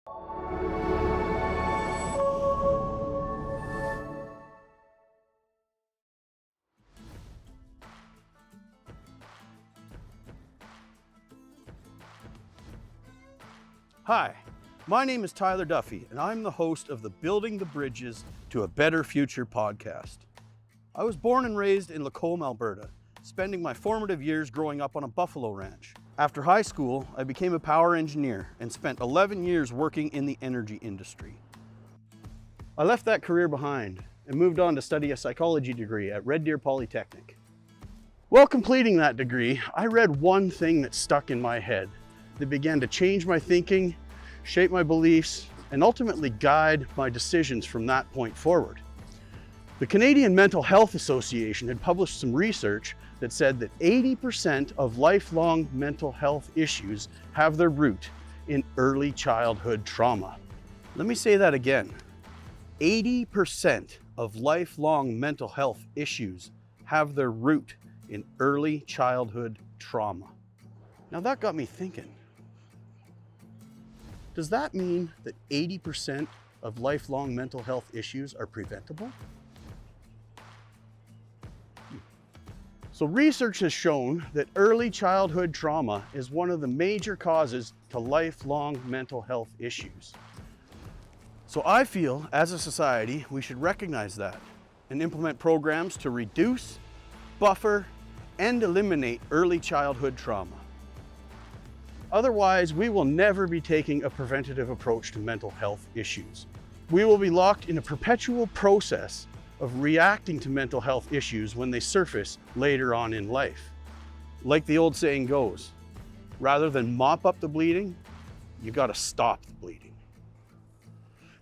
Hi, my name is Tyler Duffy, and I'm the host of the Building the Bridges to a Better Future podcast. I was born and raised in Lacombe, Alberta, spending my formative years growing up on a buffalo ranch. After high school, I became a power engineer and spent 11 years working in the energy industry. I left that career behind and moved on to study a psychology degree at Red Deer Polytechnic. While completing that degree, I read one thing that stuck in my head that began to change my thinking, shape my beliefs, and ultimately guide my decisions from that point forward. The Canadian Mental Health Association had published some research that said that 80% of lifelong mental health issues have their root in early childhood trauma. Let me say that again. 80% of lifelong mental health issues have their root in early childhood trauma. Now that got me thinking. Does that mean that 80% of lifelong mental health issues are preventable? So research has shown that early childhood trauma is one of the major causes to lifelong mental health issues. So I feel, as a society, we should recognize that and implement programs to reduce, buffer, and eliminate early childhood trauma. Otherwise, we will never be taking a preventative approach to mental health issues. We will be locked in a perpetual process of reacting to mental health issues when they surface later on in life. Like the old saying goes, rather than mop up the bleeding, you gotta stop the bleeding.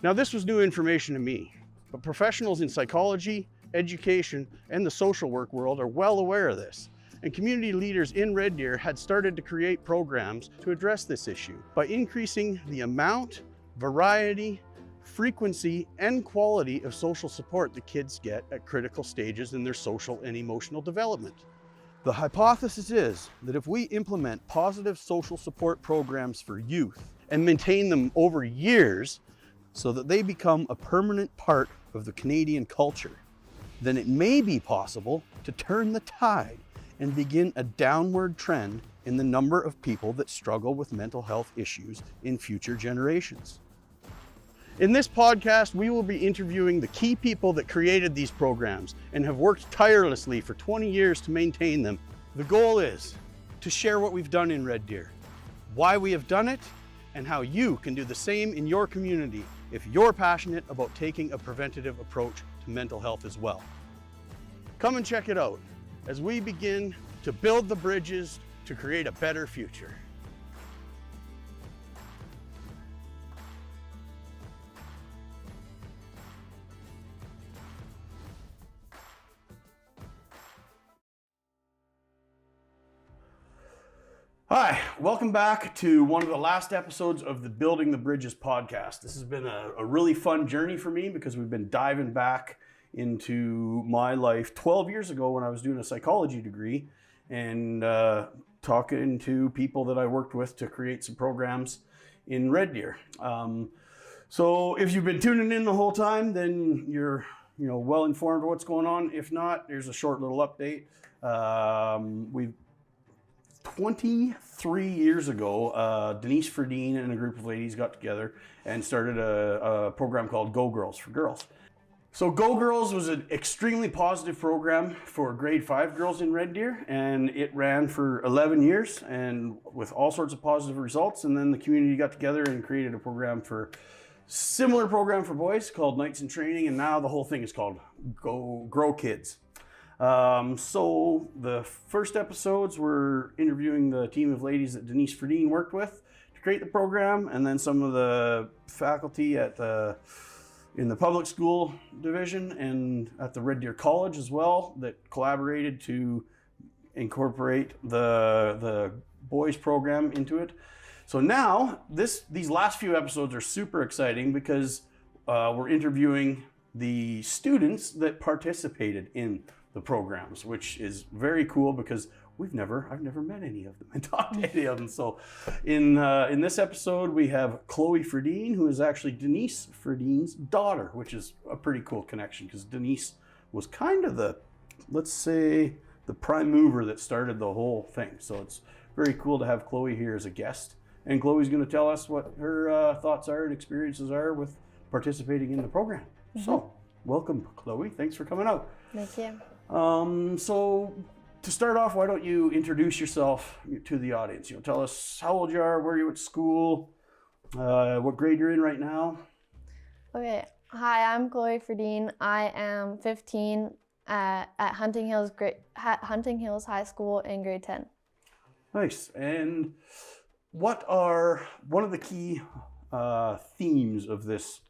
Now, this was new information to me, but professionals in psychology, education, and the social work world are well aware of this. And community leaders in Red Deer had started to create programs to address this issue by increasing the amount, variety, frequency, and quality of social support the kids get at critical stages in their social and emotional development. The hypothesis is that if we implement positive social support programs for youth and maintain them over years so that they become a permanent part of the Canadian culture, then it may be possible to turn the tide and begin a downward trend in the number of people that struggle with mental health issues in future generations. In this podcast, we will be interviewing the key people that created these programs and have worked tirelessly for 20 years to maintain them. The goal is to share what we've done in Red Deer, why we have done it, and how you can do the same in your community if you're passionate about taking a preventative approach to mental health as well. Come and check it out as we begin to build the bridges to create a better future. Hi, welcome back to one of the last episodes of the Building the Bridges podcast. This has been a really fun journey for me because we've been diving back into my life 12 years ago when I was doing a psychology degree and talking to people that I worked with to create some programs in Red Deer. So if you've been tuning in the whole time, then you're well informed of what's going on. If not, here's a short little update. 23 years ago, Denise Fredeen and a group of ladies got together and started a program called Go Girls for Girls. So Go Girls was an extremely positive program for grade 5 girls in Red Deer, and it ran for 11 years and with all sorts of positive results. And then the community got together and created a similar program for boys called Nights in Training, and now the whole thing is called Go Grow Kids. So the first episodes were interviewing the team of ladies that Denise Fredeen worked with to create the program, and then some of the faculty in the public school division and at the Red Deer College as well that collaborated to incorporate the boys program into it. So now these last few episodes are super exciting because we're interviewing the students that participated in the programs, which is very cool because I've never met any of them and talked to any of them. So in this episode, we have Chloe Fredeen, who is actually Denise Fredeen's daughter, which is a pretty cool connection because Denise was kind of the, let's say, the prime mover that started the whole thing. So it's very cool to have Chloe here as a guest. And Chloe's going to tell us what her thoughts are and experiences are with participating in the program. So welcome, Chloe. Thanks for coming out. Thank you. So to start off, why don't you introduce yourself to the audience? You know, tell us how old you are, where you at school, what grade you're in right now. Okay. Hi, I'm Chloe Fredeen. I am 15 at Hunting Hills High School in grade 10. Nice. And what are one of the key themes of this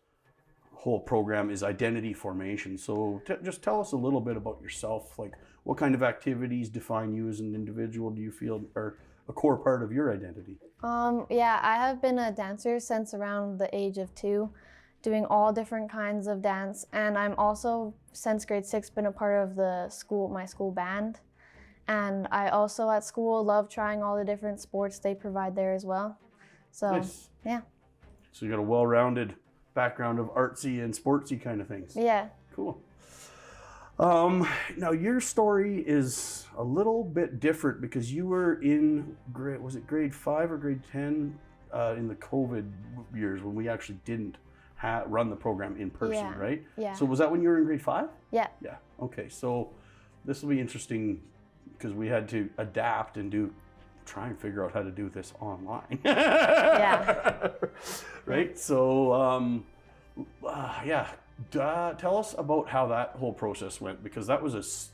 whole program is identity formation. So just tell us a little bit about yourself. Like, what kind of activities define you as an individual? Do you feel are a core part of your identity? Yeah, I have been a dancer since around the age of 2, doing all different kinds of dance. And I'm also, since grade 6, been a part of my school band. And I also at school love trying all the different sports they provide there as well. So, nice. Yeah. So you got a well-rounded background of artsy and sportsy kind of things. Yeah. Cool. Now your story is a little bit different because you were in grade 5 or grade 10 in the COVID years when we actually didn't run the program in person, right? Yeah. So was that when you were in grade 5? Yeah. Yeah. Okay. So this will be interesting because we had to adapt and try and figure out how to do this online. Yeah. Right. So, tell us about how that whole process went, because that was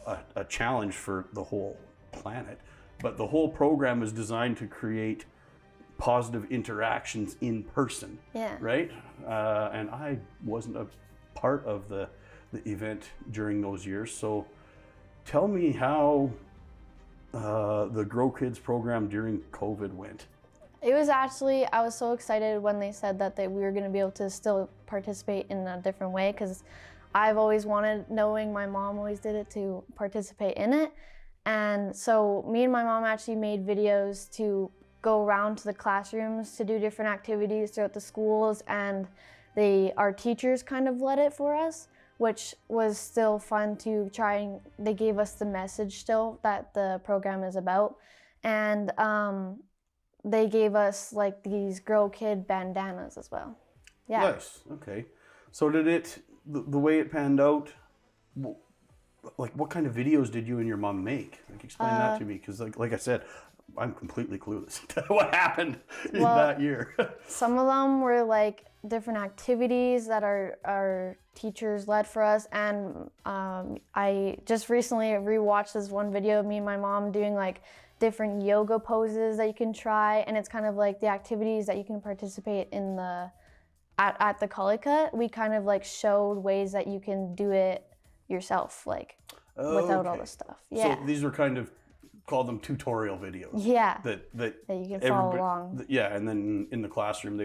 a challenge for the whole planet. But the whole program is designed to create positive interactions in person. Yeah. Right. And I wasn't a part of the event during those years. So tell me how the Grow Kids program during COVID went. It was actually, I was so excited when they said that we were going to be able to still participate in a different way, because I've always wanted, knowing my mom always did it, to participate in it. And so me and my mom actually made videos to go around to the classrooms to do different activities throughout the schools, and our teachers kind of led it for us, which was still fun to try, and they gave us the message still that the program is about. And they gave us like these Grow Kid bandanas as well. Yeah. Nice. Okay. So did the way it panned out, like what kind of videos did you and your mom make? Like, explain that to me, because like I said, I'm completely clueless to what happened in that year. Some of them were like different activities that our teachers led for us, and I just recently rewatched this one video of me and my mom doing like different yoga poses that you can try, and it's kind of like the activities that you can participate in at the Cully Cut. We kind of like showed ways that you can do it yourself, like without all the stuff. Yeah. So these were kind of, called them tutorial videos. Yeah. That you can follow along. Yeah, and then in the classroom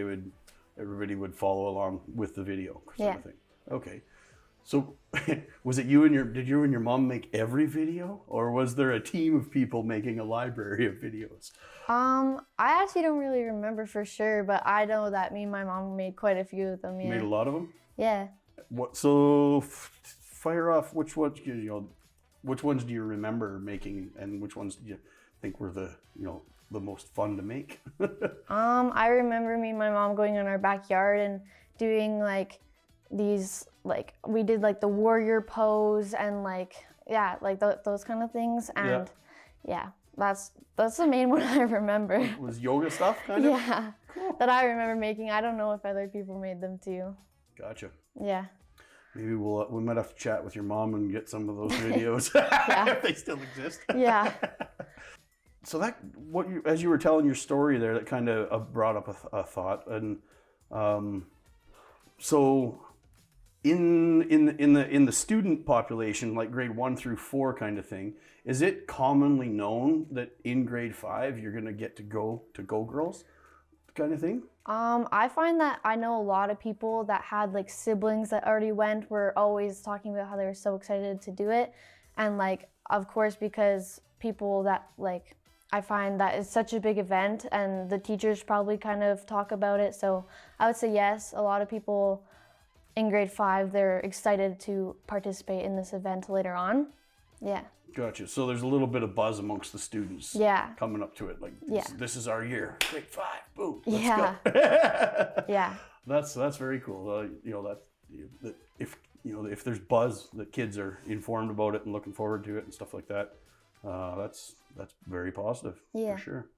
everybody would follow along with the video sort of thing. Okay. So did you and your mom make every video, or was there a team of people making a library of videos? I actually don't really remember for sure, but I know that me and my mom made quite a few of them. Yeah. Made a lot of them? Yeah. So fire off, which ones do you remember making, and which ones do you think were the most fun to make? I remember me and my mom going in our backyard and doing like these, like we did like the warrior pose and those kind of things, and that's the main one I remember. Was yoga stuff kind of? Yeah. Cool. That I remember making. I don't know if other people made them too. Gotcha. Yeah. Maybe we might have to chat with your mom and get some of those videos if they still exist. Yeah. So as you were telling your story there, that kind of brought up a thought, and so in the student population, like grade 1 through 4 kind of thing, is it commonly known that in grade 5 you're gonna get to go Girls kind of thing? I find that I know a lot of people that had like siblings that already went, were always talking about how they were so excited to do it. And like, of course, because people that like, I find that it's such a big event and the teachers probably kind of talk about it. So I would say yes, a lot of people in grade 5, they're excited to participate in this event later on. Yeah. Gotcha. So there's a little bit of buzz amongst the students coming up to it. Like, this is our year. Grade 5, boom, let's go. Yeah. That's very cool. You know, that if there's buzz, that kids are informed about it and looking forward to it and stuff like that. That's very positive for sure.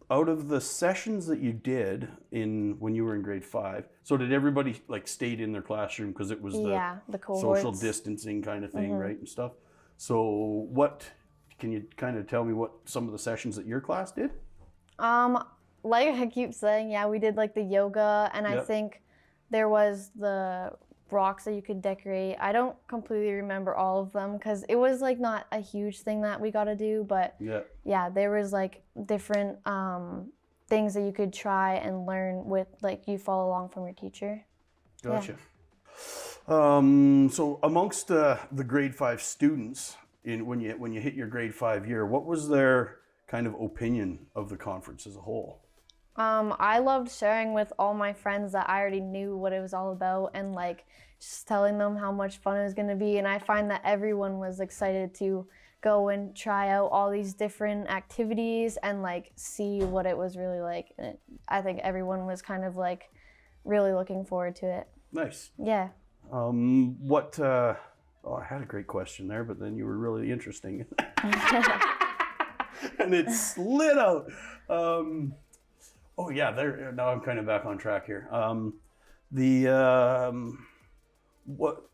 Out of the sessions that you did when you were in grade 5, so did everybody like stayed in their classroom because it was the social distancing kind of thing, right, and stuff? So can you kind of tell me what some of the sessions that your class did? Like I keep saying, we did like the yoga, and I think there was the rocks that you could decorate. I don't completely remember all of them because it was like not a huge thing that we got to do, but there was like different things that you could try and learn with, like, you follow along from your teacher. Gotcha. So amongst the grade 5 students, when you hit your grade 5 year, what was their kind of opinion of the conference as a whole? I loved sharing with all my friends that I already knew what it was all about, and like just telling them how much fun it was going to be. And I find that everyone was excited to go and try out all these different activities and like see what it was really like. And I think everyone was kind of like really looking forward to it. Nice. Yeah. I had a great question there, but then you were really interesting. And it slid out. Now I'm kind of back on track here. What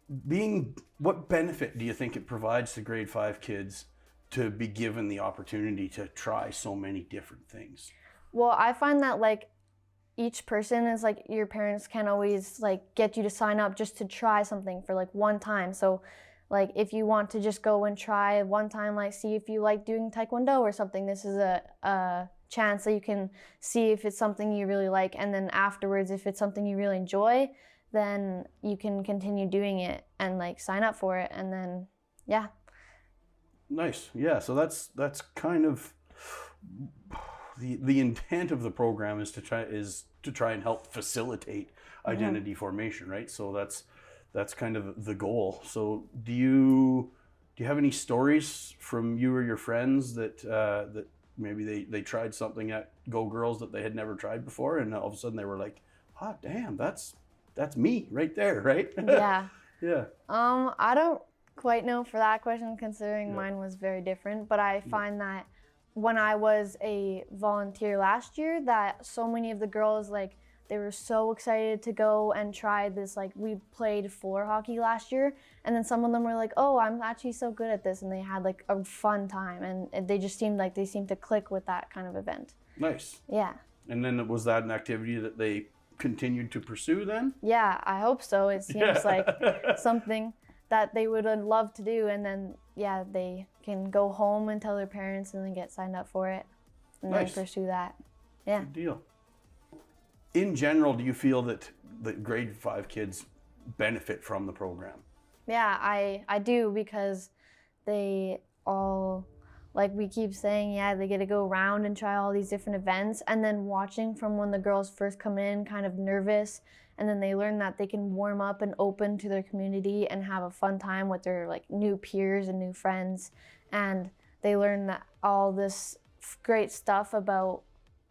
benefit do you think it provides to grade 5 kids to be given the opportunity to try so many different things? Well, I find that like each person is like, your parents can always like get you to sign up just to try something for like one time. So like if you want to just go and try one time, like see if you like doing Taekwondo or something, this is a chance that you can see if it's something you really like, and then afterwards, if it's something you really enjoy, then you can continue doing it and like sign up for it, and then Nice. Yeah, so that's kind of the intent of the program is to try and help facilitate identity formation, right? So that's kind of the goal. So do you have any stories from you or your friends that maybe they tried something at Go Girls that they had never tried before, and all of a sudden they were like, "Oh, damn, that's me right there," right? Yeah. Yeah. I don't quite know for that question, considering mine was very different, but I find that when I was a volunteer last year, that so many of the girls, like, they were so excited to go and try this. Like, we played floor hockey last year, and then some of them were like, "Oh, I'm actually so good at this," and they had like a fun time, and they just seemed to click with that kind of event. Nice. Yeah. And then was that an activity that they continued to pursue then? Yeah, I hope so. It seems like something that they would love to do, and then they can go home and tell their parents and then get signed up for it and then pursue that. Yeah. Good deal. In general, do you feel that the grade 5 kids benefit from the program? Yeah, I do, because they all, like we keep saying, they get to go around and try all these different events, and then watching from when the girls first come in kind of nervous, and then they learn that they can warm up and open to their community and have a fun time with their like new peers and new friends, and they learn that all this great stuff about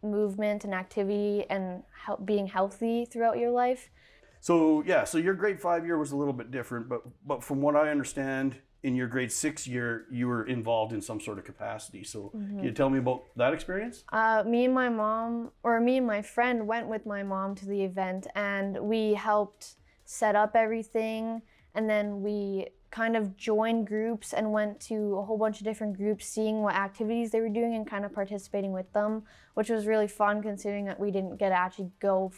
movement and activity and being healthy throughout your life. So your grade 5 year was a little bit different, but from what I understand, in your grade 6 year, you were involved in some sort of capacity. So can you tell me about that experience? Me and my friend went with my mom to the event, and we helped set up everything, and then we kind of joined groups and went to a whole bunch of different groups, seeing what activities they were doing and kind of participating with them, which was really fun considering that we didn't get to actually go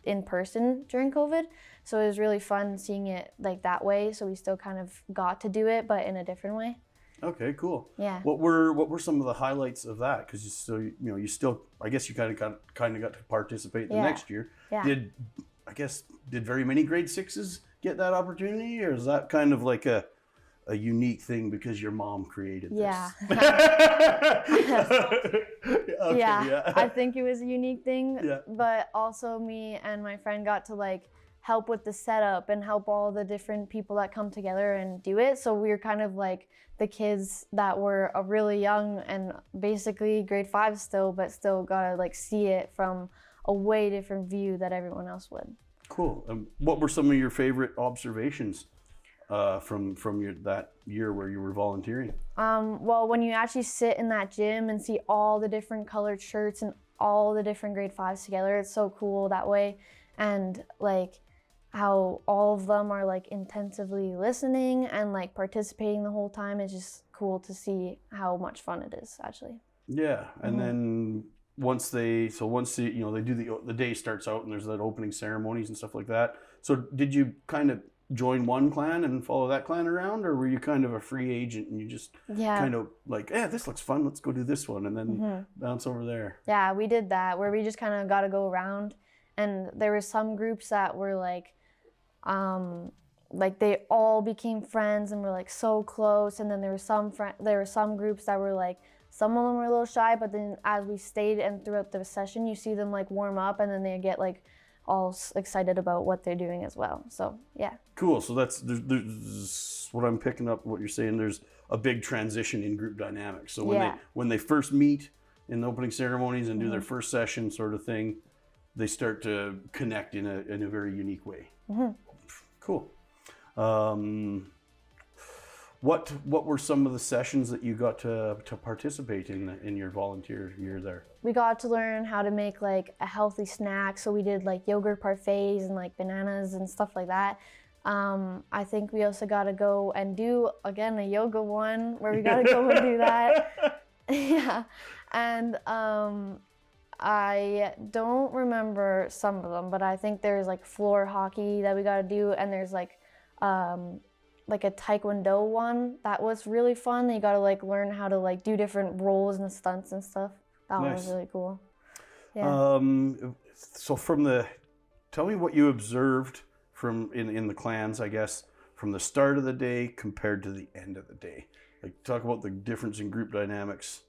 in person during COVID. So it was really fun seeing it like that way. So we still kind of got to do it, but in a different way. Okay, cool. Yeah. What were some of the highlights of that? Because you still, I guess you kind of got to participate the next year. Yeah. Did very many grade 6s get that opportunity, or is that kind of like a unique thing because your mom created this? Yeah. Okay, yeah, I think it was a unique thing, Yeah. but also me and my friend got to like help with the setup and help all the different people that come together and do it. So we were kind of like the kids that were really young and basically grade 5 still, but still got to like see it from a way different view that everyone else would. Cool. What were some of your favorite observations from that year where you were volunteering? Well, when you actually sit in that gym and see all the different colored shirts and all the different grade 5s together, it's so cool that way. And like how all of them are like intensively listening and like participating the whole time is just cool to see how much fun it is actually. Yeah, and then once they you know, they do the day starts out and there's that opening ceremonies and stuff like that. So did you kind of join one clan and follow that clan around, or were you kind of a free agent and you just kind of like, this looks fun, let's go do this one, and then bounce over there? Yeah, we did that where we just kind of got to go around, and there were some groups that were like they all became friends and were like so close, and then there were some groups that were like, some of them were a little shy, but then as we stayed and throughout the session, you see them like warm up and then they get like all excited about what they're doing as well. So yeah. Cool. So there's what I'm picking up what you're saying. There's a big transition in group dynamics. So when they first meet in the opening ceremonies and do their first session sort of thing, they start to connect in a very unique way. Cool. What were some of the sessions that you got to participate in your volunteer year there? We got to learn how to make like a healthy snack. So we did like yogurt parfaits and like bananas and stuff like that. I think we also got to go and do, again, a yoga one where we got to go and do that. Yeah. And I don't remember some of them, but I think there's like floor hockey that we got to do, and there's like a taekwondo one that was really fun. You got to like learn how to like do different rolls and stunts and stuff. That one was really cool. Yeah. So tell me what you observed from in the clans, I guess, from the start of the day compared to the end of the day. Like, talk about the difference in group dynamics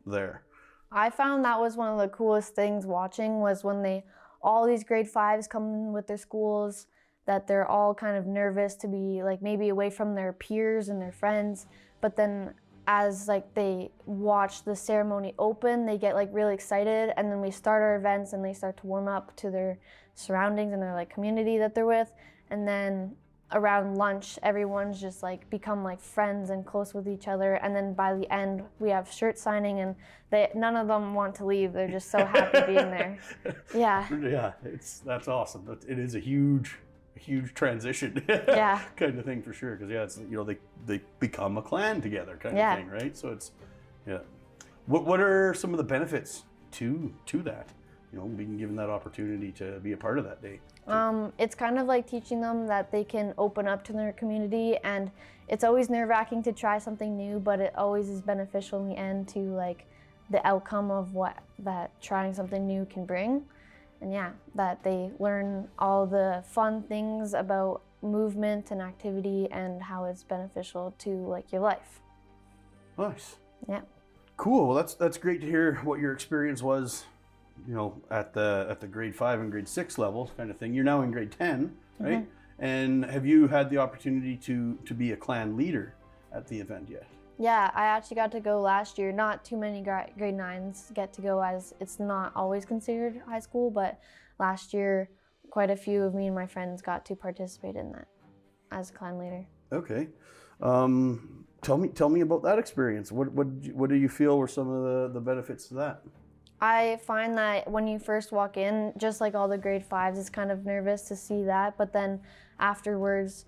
there. I found that was one of the coolest things watching, was when all these grade 5s come in with their schools, that they're all kind of nervous to be like maybe away from their peers and their friends, but then as like they watch the ceremony open, they get like really excited, and then we start our events and they start to warm up to their surroundings and their like community that they're with, and then around lunch everyone's just like become like friends and close with each other, and then by the end we have shirt signing and none of them want to leave. They're just so happy being there. Yeah, that's awesome. It is a huge transition kind of thing for sure, because it's, you know, they become a clan together kind of thing, right? So it's what are some of the benefits to that, you know, being given that opportunity to be a part of that day? It's kind of like teaching them that they can open up to their community, and it's always nerve-wracking to try something new, but it always is beneficial in the end to like the outcome of what that trying something new can bring. And that they learn all the fun things about movement and activity and how it's beneficial to like your life. Nice. Yeah. Cool. Well, that's great to hear what your experience was, you know, at the grade 5 and grade 6 level kind of thing. You're now in grade 10, right? And have you had the opportunity to be a clan leader at the event yet? Yeah, I actually got to go last year. Not too many grade 9s get to go, as it's not always considered high school, but last year quite a few of me and my friends got to participate in that as a clan leader. Okay. Tell me about that experience. What do you feel were some of the benefits to that? I find that when you first walk in, just like all the grade 5s, it's kind of nervous to see that, but then afterwards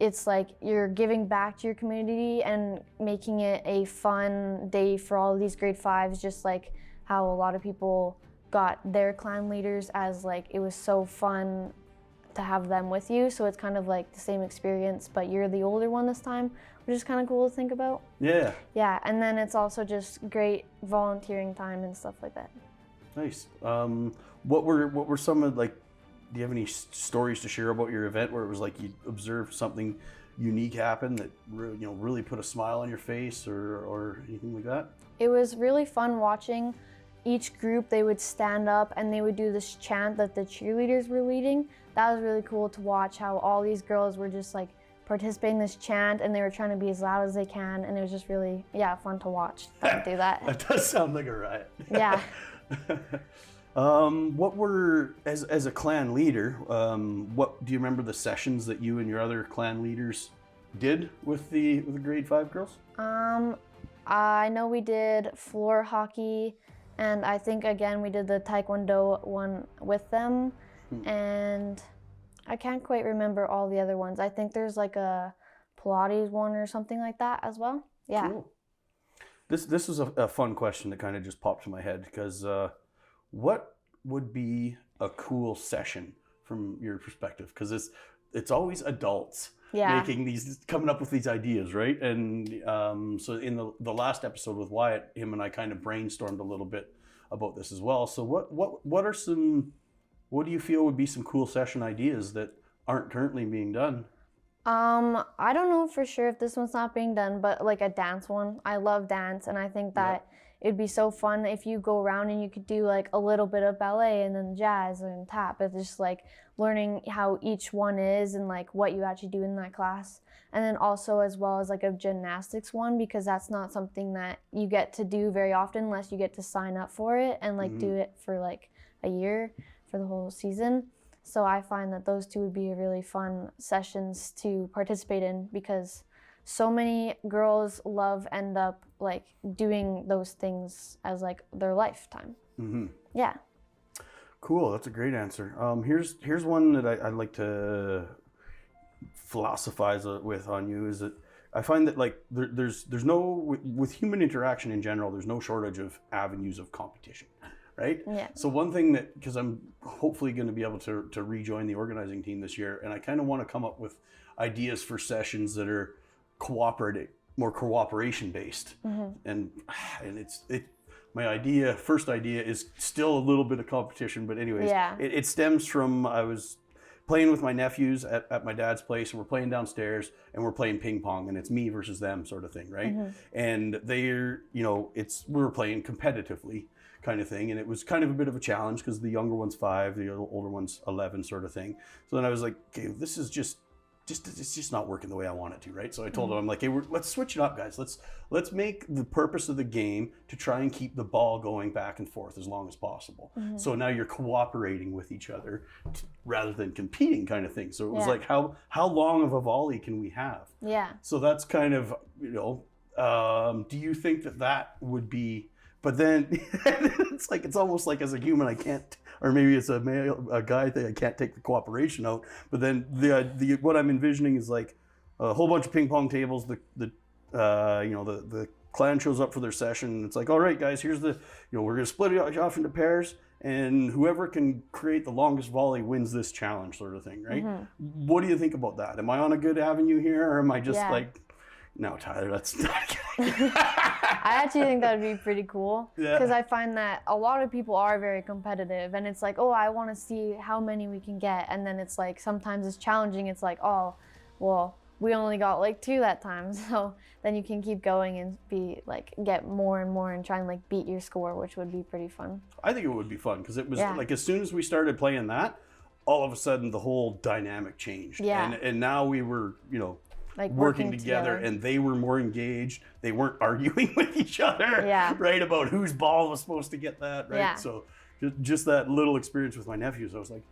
it's like you're giving back to your community and making it a fun day for all of these grade 5s, just like how a lot of people got their clan leaders, as like it was so fun to have them with you. So it's kind of like the same experience, but you're the older one this time, which is kind of cool to think about. Yeah. Yeah, and then it's also just great volunteering time and stuff like that. Nice. What were some of like you have any stories to share about your event where it was like you observed something unique happen that really put a smile on your face or anything like that? It was really fun watching each group. They would stand up and they would do this chant that the cheerleaders were leading. That was really cool to watch, how all these girls were just like participating in this chant and they were trying to be as loud as they can, and it was just really fun to watch them do that. That does sound like a riot. Yeah. What were, as a clan leader, what do you remember the sessions that you and your other clan leaders did with the grade 5 girls? I know we did floor hockey, and I think again we did the taekwondo one with them, and I can't quite remember all the other ones. I think there's like a Pilates one or something like that as well. Yeah. Cool. This is a fun question that kind of just popped in my head, because what would be a cool session from your perspective? Because it's always adults coming up with these ideas, right? And so in the last episode with Wyatt, him and I kind of brainstormed a little bit about this as well. So what do you feel would be some cool session ideas that aren't currently being done? I don't know for sure if this one's not being done, but like a dance one. I love dance, and I think that it'd be so fun if you go around and you could do like a little bit of ballet and then jazz and tap. It's just like learning how each one is and like what you actually do in that class. And then also as well as like a gymnastics one, because that's not something that you get to do very often unless you get to sign up for it and like do it for like a year for the whole season. So I find that those two would be really fun sessions to participate in, because so many girls end up like doing those things as like their lifetime. Yeah. Cool, that's a great answer. Here's one that I'd like to philosophize with on you, is that I find that like there's no, with human interaction in general, there's no shortage of avenues of competition. Right? Yeah. So one thing that, because I'm hopefully going to be able to rejoin the organizing team this year, and I kind of want to come up with ideas for sessions that are more cooperation based. And my first idea is still a little bit of competition, but anyways, it stems from, I was playing with my nephews at my dad's place, and we're playing downstairs and we're playing ping pong, and it's me versus them sort of thing, right? And we were playing competitively kind of thing, and it was kind of a bit of a challenge because the younger one's 5, the older one's 11 sort of thing. So then I was like, okay, this is just it's just not working the way I want it to, right? So I told them, I'm like, hey, let's switch it up, guys. Let's make the purpose of the game to try and keep the ball going back and forth as long as possible. So now you're cooperating with each other rather than competing, kind of thing. So it was like, how long of a volley can we have? Yeah. So that's kind of, do you think that would be? But then it's almost like as a human I can't, or maybe it's a guy thing, I can't take the cooperation out. But then the what I'm envisioning is like a whole bunch of ping pong tables. The clan shows up for their session, and it's like, all right, guys, here's we're gonna split it off into pairs, and whoever can create the longest volley wins this challenge, sort of thing, right? What do you think about that? Am I on a good avenue here, or am I just like? No, Tyler, that's not I actually think that would be pretty cool, because I find that a lot of people are very competitive, and it's like, oh, I want to see how many we can get, and then it's like sometimes it's challenging. It's like, oh, well, we only got like 2 that time, so then you can keep going and be like get more and more and try and like beat your score, which would be pretty fun. I think it would be fun, because it was like as soon as we started playing that, all of a sudden the whole dynamic changed, and now we were like working together, and they were more engaged. They weren't arguing with each other, right, about whose ball was supposed to get that, right? So just that little experience with my nephews, I was like,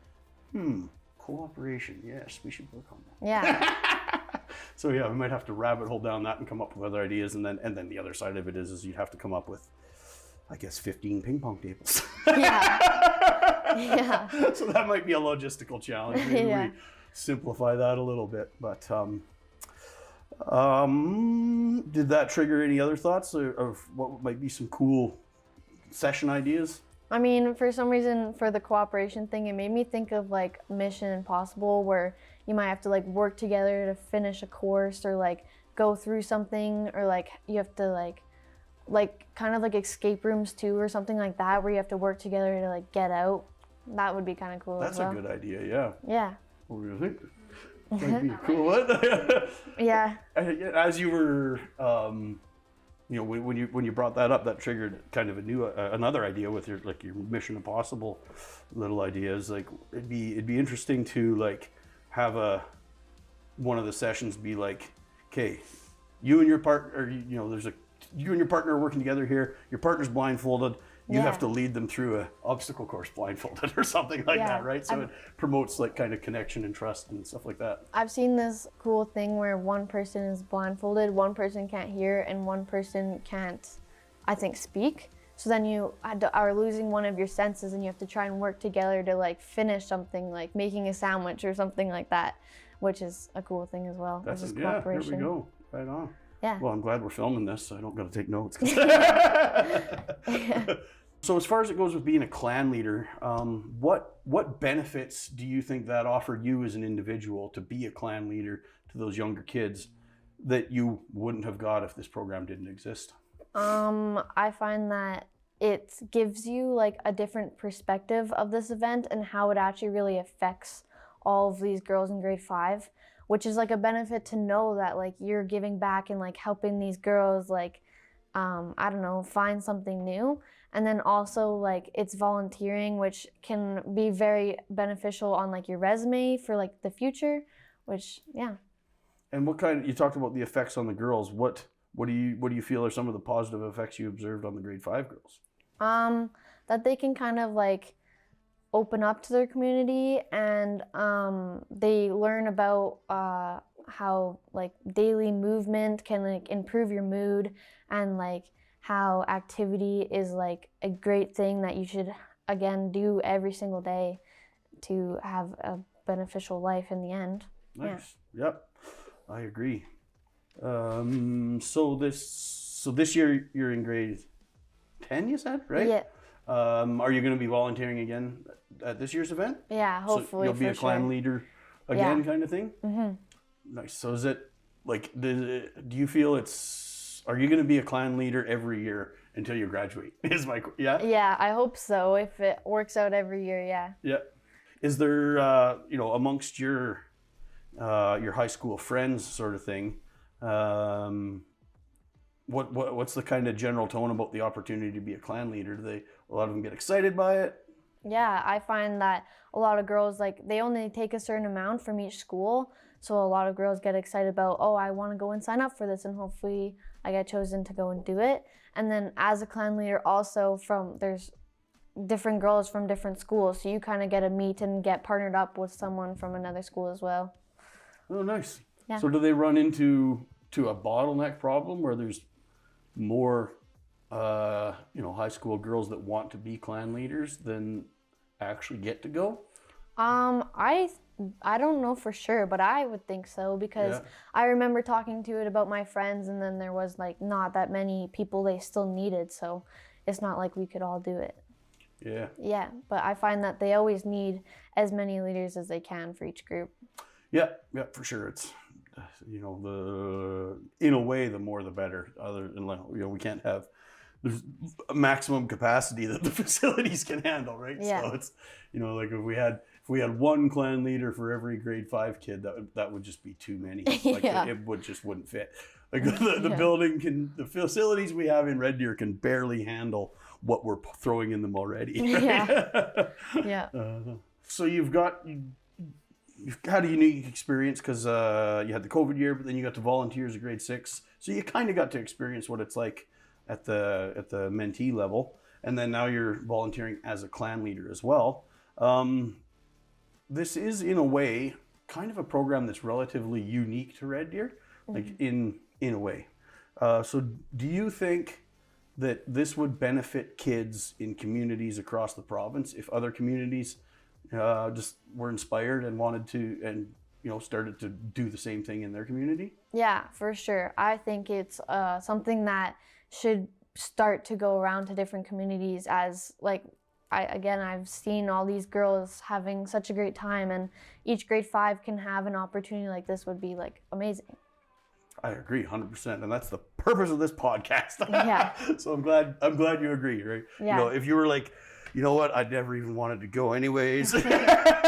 cooperation, yes, we should work on that. So we might have to rabbit hole down that and come up with other ideas, and then the other side of it is you'd have to come up with, I guess, 15 ping pong tables. So that might be a logistical challenge. Maybe we simplify that a little bit, but did that trigger any other thoughts of what might be some cool session ideas? I mean, for some reason, for the cooperation thing, it made me think of like Mission Impossible, where you might have to like work together to finish a course, or like go through something, or like you have to like kind of like escape rooms too, or something like that, where you have to work together to like get out. that would be kind of cool. That's as well. a good idea. Yeah. Yeah. What do you think? Might be a cool one. Yeah. As you were, when you brought that up, that triggered kind of another idea with your Mission Impossible little ideas. Like it'd be interesting to like have one of the sessions be like, okay, you and your partner, you and your partner are working together here. Your partner's blindfolded. You have to lead them through a obstacle course blindfolded or something like that, right? So it promotes like kind of connection and trust and stuff like that. I've seen this cool thing where one person is blindfolded, one person can't hear, and one person can't, I think, speak. So then you are losing one of your senses, and you have to try and work together to like finish something, like making a sandwich or something like that, which is a cool thing as well. That's here we go. Right on. Yeah. Well, I'm glad we're filming this, so I don't got to take notes. So as far as it goes with being a clan leader, what benefits do you think that offered you as an individual to be a clan leader to those younger kids that you wouldn't have got if this program didn't exist? I find that it gives you like a different perspective of this event and how it actually really affects all of these girls in grade 5, which is like a benefit to know that like you're giving back and like helping these girls like I don't know, find something new. And then also like it's volunteering, which can be very beneficial on like your resume for like the future, which And you talked about the effects on the girls. What do you feel are some of the positive effects you observed on the grade 5 girls? That they can kind of like open up to their community, and they learn about how like daily movement can like improve your mood, and like how activity is like a great thing that you should again do every single day to have a beneficial life in the end. Nice. Yeah. Yep. I agree. So this year you're in grade 10, you said, right? Yeah. Are you going to be volunteering again at this year's event? Yeah, hopefully. So you'll be a clan leader again, kind of thing? Mm-hmm. Nice. So is it like, do you feel are you going to be a clan leader every year until you graduate? Yeah, I hope so. If it works out every year, yeah. Yeah. Is there, amongst your high school friends sort of thing, what's the kind of general tone about the opportunity to be a clan leader? Do a lot of them get excited by it? Yeah, I find that a lot of girls, like, they only take a certain amount from each school. So a lot of girls get excited about, oh, I want to go and sign up for this, and hopefully I get chosen to go and do it. And then as a clan leader also, there's different girls from different schools. So you kind of get to meet and get partnered up with someone from another school as well. Oh, nice. Yeah. So do they run into a bottleneck problem where there's more high school girls that want to be clan leaders than actually get to go? I don't know for sure, but I would think so, because I remember talking to it about my friends, and then there was like not that many people they still needed, so it's not like we could all do it. Yeah. Yeah, but I find that they always need as many leaders as they can for each group. Yeah, for sure. It's in a way the more the better. Other than we can't have there's a maximum capacity that the facilities can handle, right? Yeah. So it's like if we had one clan leader for every grade 5 kid, that would just be too many. Like it wouldn't fit. Like the facilities we have in Red Deer can barely handle what we're throwing in them already. Right? Yeah. So you've had a unique experience because you had the COVID year, but then you got to volunteer as a grade 6. So you kind of got to experience what it's like at the mentee level, and then now you're volunteering as a clan leader as well. This is in a way kind of a program that's relatively unique to Red Deer, like in a way. So do you think that this would benefit kids in communities across the province if other communities just were inspired and wanted to, and started to do the same thing in their community? Yeah, for sure. I think it's something that should start to go around to different communities, as like I've seen all these girls having such a great time, and each grade 5 can have an opportunity like this would be like amazing. I agree 100%, and that's the purpose of this podcast. Yeah. So I'm glad you agree, right? Yeah. If you were like, you know what, I never even wanted to go anyways. Yeah.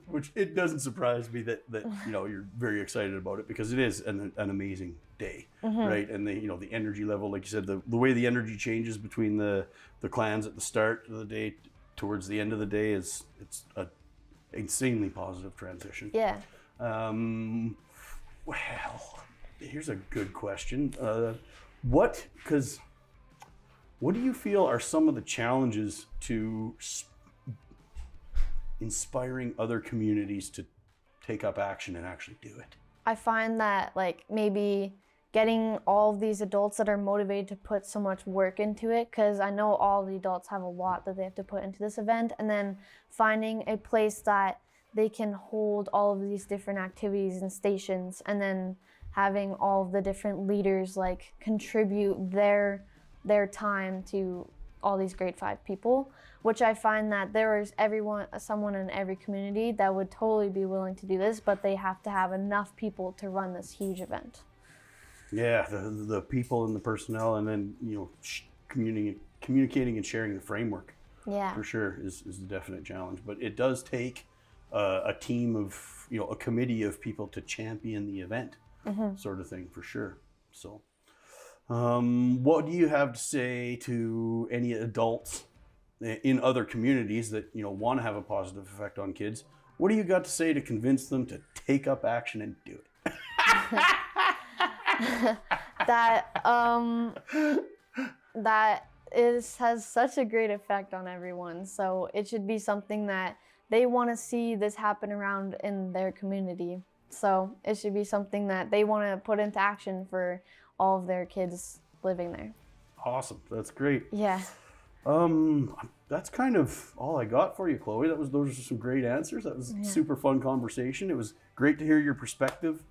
Which it doesn't surprise me that you're very excited about it, because it is an amazing day, right? And the energy level, like you said, the way the energy changes between the clans at the start of the day towards the end of the day it's a insanely positive transition. Yeah. Well, here's a good question. What do you feel are some of the challenges to inspiring other communities to take up action and actually do it? I find that like maybe getting all of these adults that are motivated to put so much work into it, because I know all the adults have a lot that they have to put into this event, and then finding a place that they can hold all of these different activities and stations, and then having all of the different leaders like contribute their time to all these grade 5 people, which I find that there is someone in every community that would totally be willing to do this, but they have to have enough people to run this huge event. Yeah, the people and the personnel, and then communicating and sharing the framework. Yeah, for sure is the definite challenge. But it does take a team of a committee of people to champion the event, sort of thing, for sure. So. What do you have to say to any adults in other communities that want to have a positive effect on kids? What do you got to say to convince them to take up action and do it? has such a great effect on everyone. So it should be something that they want to see this happen around in their community. So it should be something that they want to put into action for all of their kids living there. Awesome. That's great. Yeah. That's kind of all I got for you, Chloe. Those are some great answers. That was a super fun conversation. It was great to hear your perspective,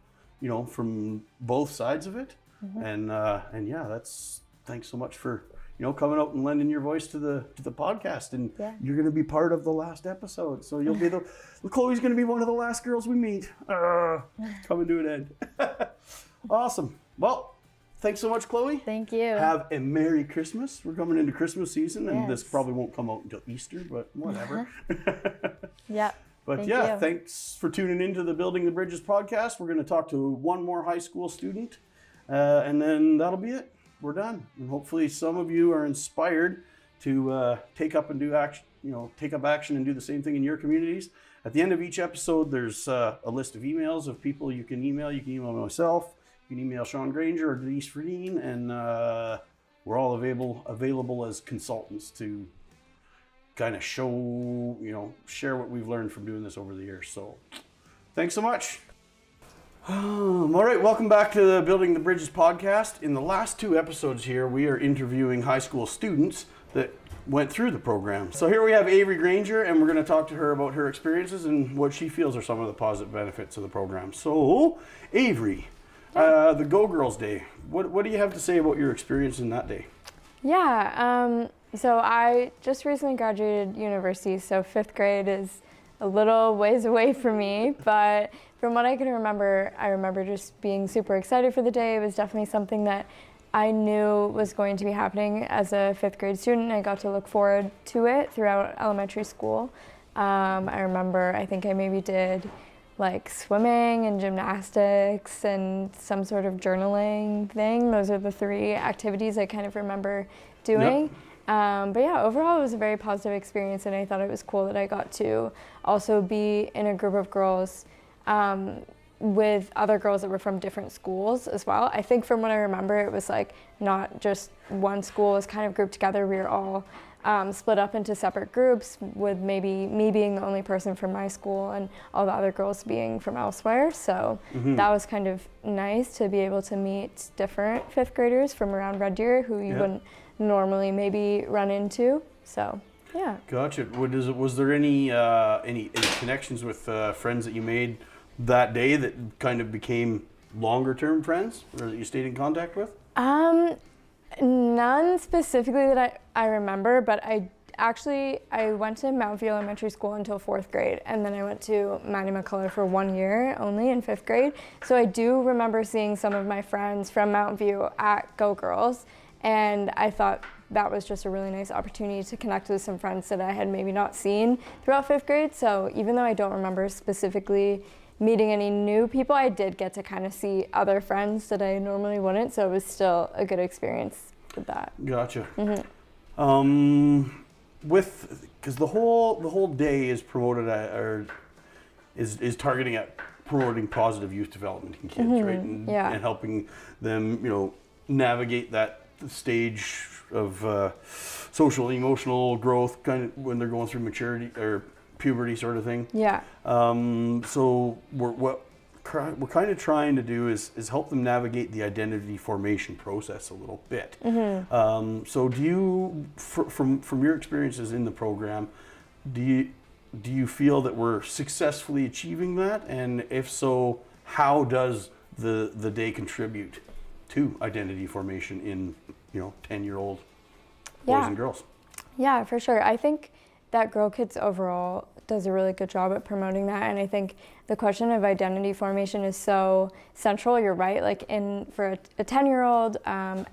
from both sides of it. And yeah, thanks so much for coming out and lending your voice to the podcast. And you're going to be part of the last episode, so you'll be Chloe's going to be one of the last girls we meet. Coming to an end. Awesome. Well, thanks so much, Chloe. Thank you. Have a Merry Christmas. We're coming into Christmas season, and this probably won't come out until Easter, but whatever. Yeah. But thanks for tuning into the Building the Bridges podcast. We're going to talk to one more high school student, and then that'll be it. We're done. And hopefully some of you are inspired to take up action and do the same thing in your communities. At the end of each episode, there's a list of emails of people you can email. You can email myself. You can email Avery Grainger or Fredeen, and we're all available as consultants to kind of share what we've learned from doing this over the years. So thanks so much. All right, welcome back to the Building the Bridges podcast. In the last 2 episodes here, we are interviewing high school students that went through the program. So here we have Avery Grainger, and we're going to talk to her about her experiences and what she feels are some of the positive benefits of the program. So, Avery, the Go Girls Day, what do you have to say about your experience in that day? Yeah, so I just recently graduated university, so 5th grade is a little ways away from me, but from what I can remember, I remember just being super excited for the day. It was definitely something that I knew was going to be happening as a 5th grade student. I got to look forward to it throughout elementary school. I remember, I think I maybe did like swimming and gymnastics and some sort of journaling thing. Those are the 3 activities I kind of remember doing. Yep. But yeah, overall it was a very positive experience, and I thought it was cool that I got to also be in a group of girls with other girls that were from different schools as well. I think from what I remember, it was like not just one school was kind of grouped together. We were all split up into separate groups, with maybe me being the only person from my school and all the other girls being from elsewhere. So that was kind of nice to be able to meet different 5th graders from around Red Deer who you wouldn't normally maybe run into. So yeah. Gotcha. Was there any connections with friends that you made that day that kind of became longer term friends, or that you stayed in contact with? None specifically that I remember, but I went to Mount View Elementary School until 4th grade, and then I went to Maddie McCullough for 1 year only in 5th grade. So I do remember seeing some of my friends from Mount View at Go Girls, and I thought that was just a really nice opportunity to connect with some friends that I had maybe not seen throughout 5th grade. So even though I don't remember specifically meeting any new people, I did get to kind of see other friends that I normally wouldn't. So it was still a good experience with that. Gotcha. Because the whole day is promoted at, or is targeting at promoting positive youth development in kids, right? And helping them, navigate that stage of social and emotional growth, kind of when they're going through maturity or puberty sort of thing. Yeah. So what we're kind of trying to do is help them navigate the identity formation process a little bit. So do you, from your experiences in the program, do you feel that we're successfully achieving that? And if so, how does the day contribute to identity formation in 10-year-old boys and girls? Yeah, for sure. I think that Grow Kids overall does a really good job at promoting that, and I think the question of identity formation is so central. You're right, like for a 10-year-old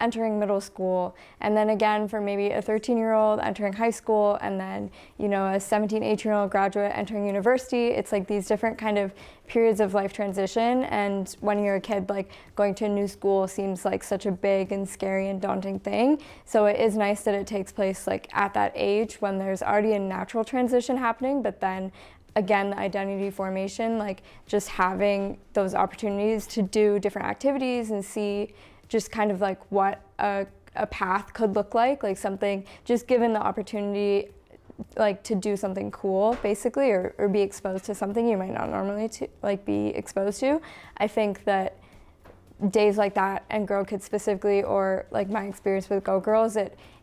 entering middle school, and then again for maybe a 13-year-old entering high school, and then a 17, 18-year-old graduate entering university. It's like these different kind of periods of life transition, and when you're a kid, like going to a new school seems like such a big and scary and daunting thing. So it is nice that it takes place like at that age when there's already a natural transition happening, but then again, the identity formation, like just having those opportunities to do different activities and see just kind of like what a path could look like something, just given the opportunity like to do something cool basically, or be exposed to something you might not normally be exposed to. I think that days like that and Grow Kids specifically, or like my experience with Go Girls,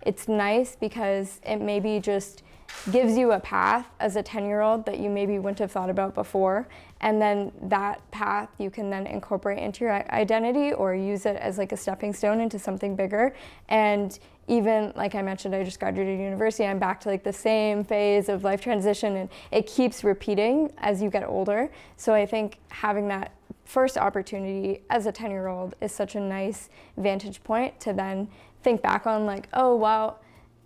it's nice because it maybe just gives you a path as a 10-year-old that you maybe wouldn't have thought about before, and then that path you can then incorporate into your identity or use it as like a stepping stone into something bigger. And even like I mentioned, I just graduated university, I'm back to like the same phase of life transition, and it keeps repeating as you get older. So I think having that first opportunity as a 10-year-old is such a nice vantage point to then think back on, like, oh wow,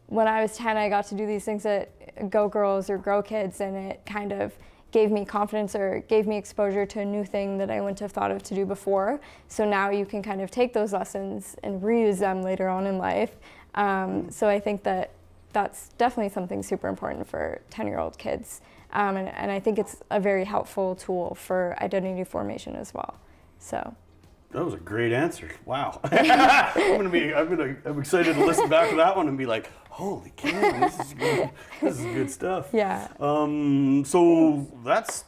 when I was 10, I got to do these things at Go Girls or Grow Kids, and it kind of gave me confidence or gave me exposure to a new thing that I wouldn't have thought of to do before. So now you can kind of take those lessons and reuse them later on in life. So I think that that's definitely something super important for 10-year-old kids. And I think it's a very helpful tool for identity formation as well. So. That was a great answer. Wow. I'm excited to listen back to that one and be like, holy cow, this is good. This is good stuff. Yeah. So that's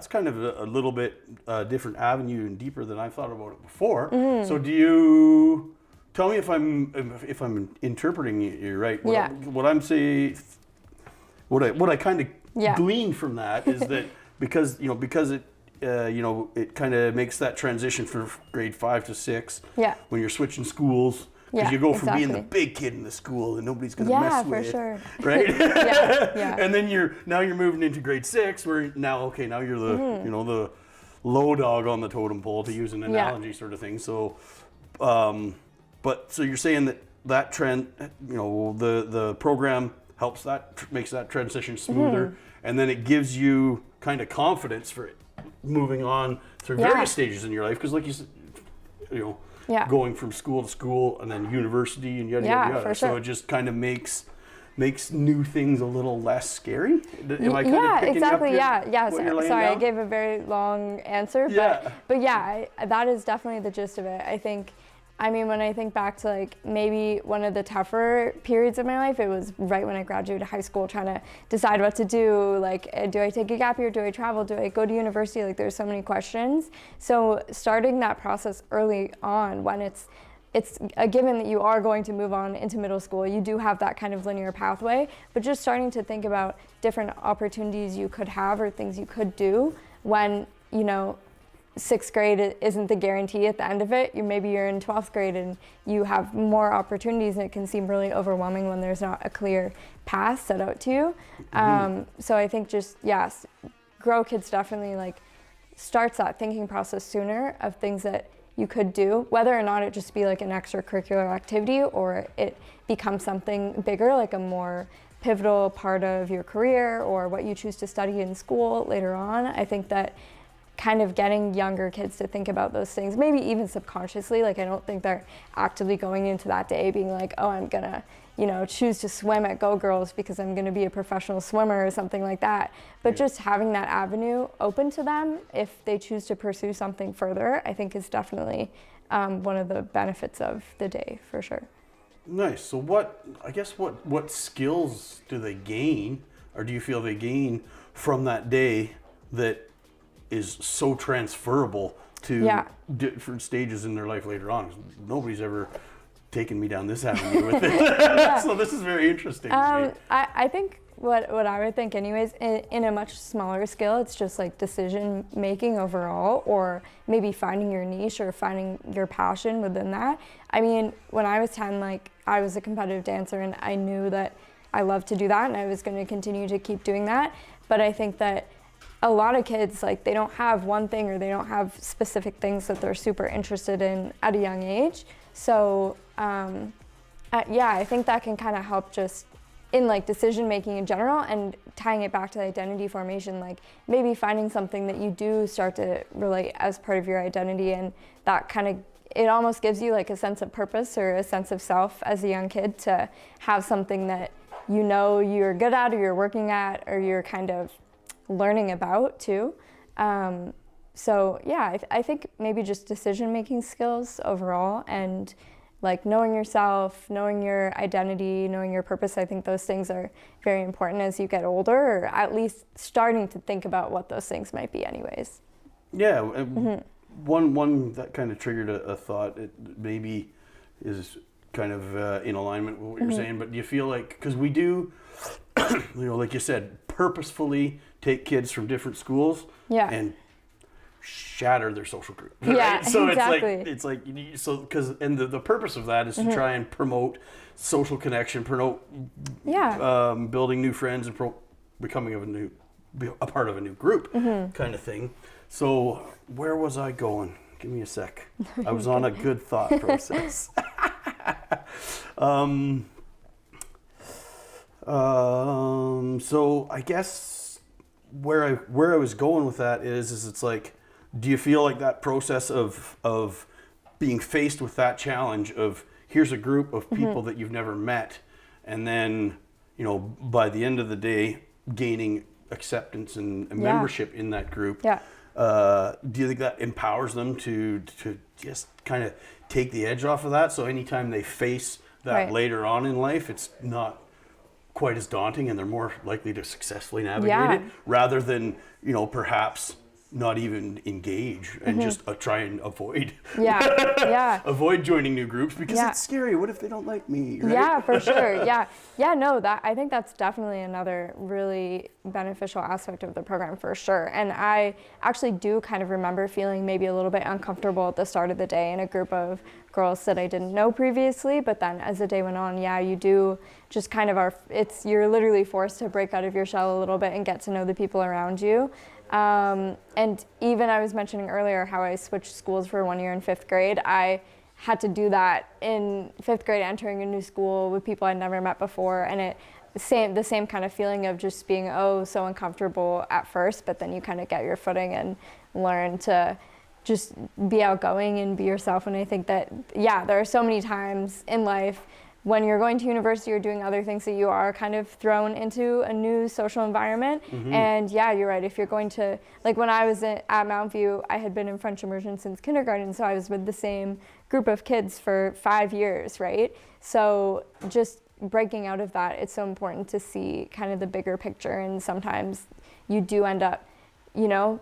kind of a little bit different avenue and deeper than I thought about it before. So do you tell me if I'm interpreting you right? What I'm saying, what I kind of glean from that is that because it kind of makes that transition from grade 5 to 6 when you're switching schools, because you go from being the big kid in the school and nobody's going to mess with, sure. right? And then you're moving into grade 6 where now you're the the low dog on the totem pole, to use an analogy sort of thing. So so you're saying that trend, the program helps makes that transition smoother, and then it gives you kind of confidence for it moving on through various stages in your life, because like you said, going from school to school and then university and yada yada yada. So it just kind of makes new things a little less scary. Am I kind of picking exactly. up Sorry, I gave a very long answer, but that is definitely the gist of it. I mean, when I think back to like maybe one of the tougher periods of my life, it was right when I graduated high school, trying to decide what to do. Like, do I take a gap year? Do I travel? Do I go to university? Like, there's so many questions. So starting that process early on, when it's a given that you are going to move on into middle school, you do have that kind of linear pathway, but just starting to think about different opportunities you could have or things you could do when, 6th grade isn't the guarantee at the end of it. Maybe you're in 12th grade and you have more opportunities, and it can seem really overwhelming when there's not a clear path set out to you. So I think Grow Kids definitely like starts that thinking process sooner of things that you could do, whether or not it just be like an extracurricular activity or it becomes something bigger, like a more pivotal part of your career or what you choose to study in school later on. I think that kind of getting younger kids to think about those things, maybe even subconsciously, like I don't think they're actively going into that day being like, oh, I'm gonna, you know, choose to swim at Go Girls because I'm gonna be a professional swimmer or something like that. But just having that avenue open to them if they choose to pursue something further, I think is definitely one of the benefits of the day for sure. Nice. So what skills do they gain, or do you feel they gain from that day that is so transferable to different stages in their life later on? Nobody's ever taken me down this avenue with it. So this is very interesting to me. I think what I would think anyways, in a much smaller scale, it's just like decision making overall, or maybe finding your niche or finding your passion within that. I mean, when I was 10, like I was a competitive dancer and I knew that I loved to do that and I was going to continue to keep doing that. But I think that a lot of kids, like they don't have one thing or they don't have specific things that they're super interested in at a young age. So I think that can kind of help just in like decision making in general and tying it back to the identity formation, like maybe finding something that you do start to relate as part of your identity, and that kind of, it almost gives you like a sense of purpose or a sense of self as a young kid to have something that you know you're good at or you're working at or you're kind of learning about too. So yeah, I think maybe just decision-making skills overall and like knowing yourself, knowing your identity, knowing your purpose. I think those things are very important as you get older, or at least starting to think about what those things might be anyways. Yeah, one that kind of triggered a thought, it maybe is kind of in alignment with what you're saying, but do you feel like, because we do, you know, like you said, purposefully take kids from different schools and shatter their social group. Right? Yeah, so exactly. it's like so because and the purpose of that is to try and promote social connection, promote building new friends and becoming a part of a new group kind of thing. So where was I going? Give me a sec. I was on a good thought process. So I guess where I was going with that is it's like, do you feel like that process of being faced with that challenge of here's a group of people that you've never met, and then, you know, by the end of the day gaining acceptance and membership in that group, do you think that empowers them to just kind of take the edge off of that, so anytime they face that later on in life, it's not quite as daunting and they're more likely to successfully navigate it, rather than, you know, perhaps not even engage and just try and avoid avoid joining new groups because it's scary. What if they don't like me? Right? Yeah, for sure. No, that I think that's definitely another really beneficial aspect of the program for sure. And I actually do kind of remember feeling maybe a little bit uncomfortable at the start of the day in a group of girls that I didn't know previously, but then as the day went on, you do just kind of you're literally forced to break out of your shell a little bit and get to know the people around you. And even I was mentioning earlier how I switched schools for 1 year in 5th grade. I had to do that in 5th grade, entering a new school with people I'd never met before, and the same kind of feeling of just being so uncomfortable at first, but then you kind of get your footing and learn to just be outgoing and be yourself. And I think that there are so many times in life when you're going to university or doing other things that you are kind of thrown into a new social environment. And you're right. If you're going to, like when I was at Mount View, I had been in French immersion since kindergarten, so I was with the same group of kids for 5 years, right? So just breaking out of that, it's so important to see kind of the bigger picture, and sometimes you do end up, you know,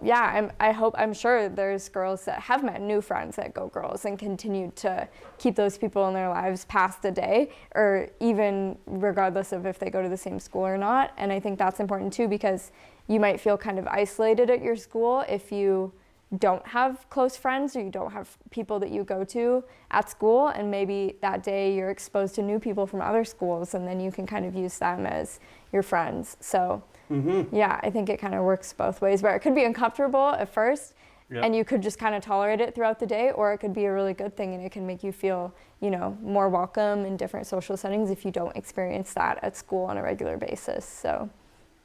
I'm sure there's girls that have met new friends at Go Girls and continued to keep those people in their lives past the day, or even regardless of if they go to the same school or not. And I think that's important too, because you might feel kind of isolated at your school if you don't have close friends or you don't have people that you go to at school, and maybe that day you're exposed to new people from other schools, and then you can kind of use them as your friends. So I think it kind of works both ways, where it could be uncomfortable at first, and you could just kind of tolerate it throughout the day, or it could be a really good thing and it can make you feel, you know, more welcome in different social settings if you don't experience that at school on a regular basis. So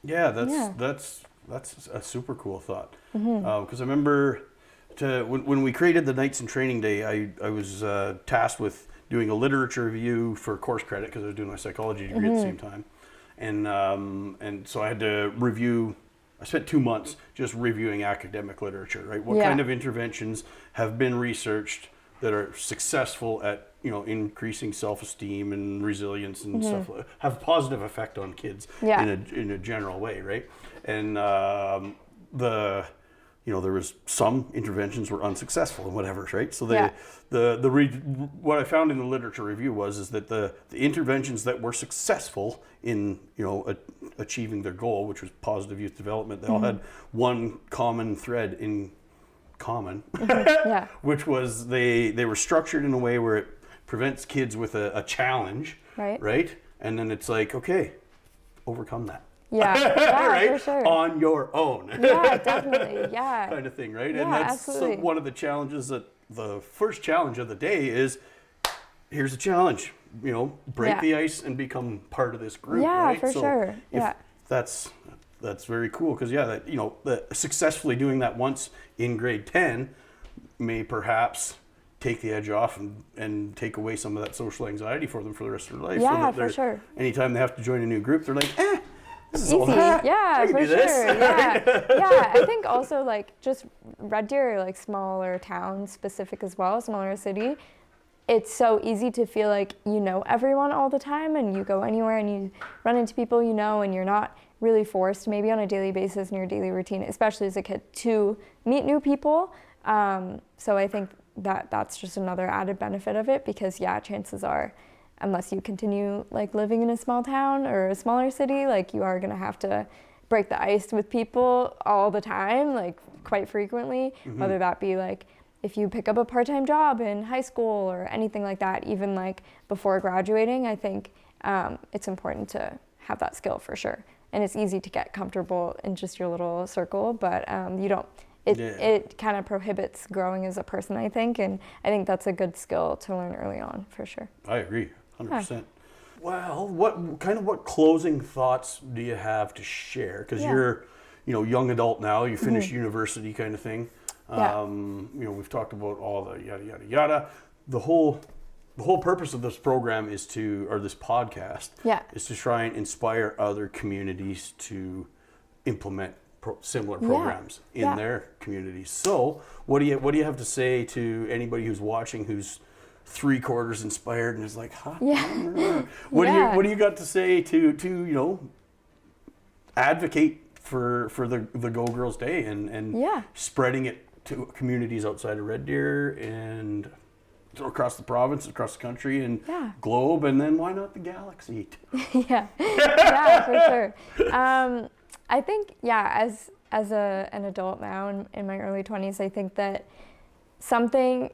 yeah, that's a super cool thought. Because I remember when we created the Nights in Training Day, I was tasked with doing a literature review for course credit because I was doing my psychology degree at the same time. And so I had to review, I spent 2 months just reviewing academic literature, right? What kind of interventions have been researched that are successful at, you know, increasing self-esteem and resilience and stuff, have a positive effect on kids in a general way, right? And you know, there was some interventions were unsuccessful and whatever, right? So what I found in the literature review is that the interventions that were successful in, you know, achieving their goal, which was positive youth development, they all had one common thread in common, which was they were structured in a way where it prevents kids with a challenge, right? And then it's like, okay, overcome that. Right? For sure. On your own. Yeah, definitely. Yeah. Kind of thing, right? Yeah, and that's absolutely. one of the challenges the first challenge of the day is, here's a challenge, you know, break the ice and become part of this group, right? For sure. Yeah. That's very cool because that, you know, successfully doing that once in grade 10 may perhaps take the edge off and take away some of that social anxiety for them for the rest of their life. Yeah, so that for sure. Anytime they have to join a new group, they're like, this is easy. I can For do sure. this. Yeah. I think also like just Red Deer, like smaller town specific as well, smaller city. It's so easy to feel like you know everyone all the time and you go anywhere and you run into people you know and you're not really forced maybe on a daily basis in your daily routine, especially as a kid, to meet new people. So I think that's just another added benefit of it because chances are, unless you continue like living in a small town or a smaller city, like you are gonna have to break the ice with people all the time, like quite frequently, whether that be like if you pick up a part-time job in high school or anything like that, even like before graduating, I think it's important to have that skill for sure. And it's easy to get comfortable in just your little circle, but it kind of prohibits growing as a person, I think, and I think that's a good skill to learn early on for sure. I agree. 100%. Well, what closing thoughts do you have to share? Because you're, you know, young adult now, you finished university kind of thing. You know, we've talked about all the yada, yada, yada. The whole purpose of this program or this podcast is to try and inspire other communities to implement similar programs in their communities. So what do you have to say to anybody who's watching who's 3/4 inspired and is like, what do you got to say to you know, advocate for the Go Girls Day and spreading it to communities outside of Red Deer and across the province, across the country and globe, and then why not the galaxy? For sure. I think as an adult now in my early 20s, I think that something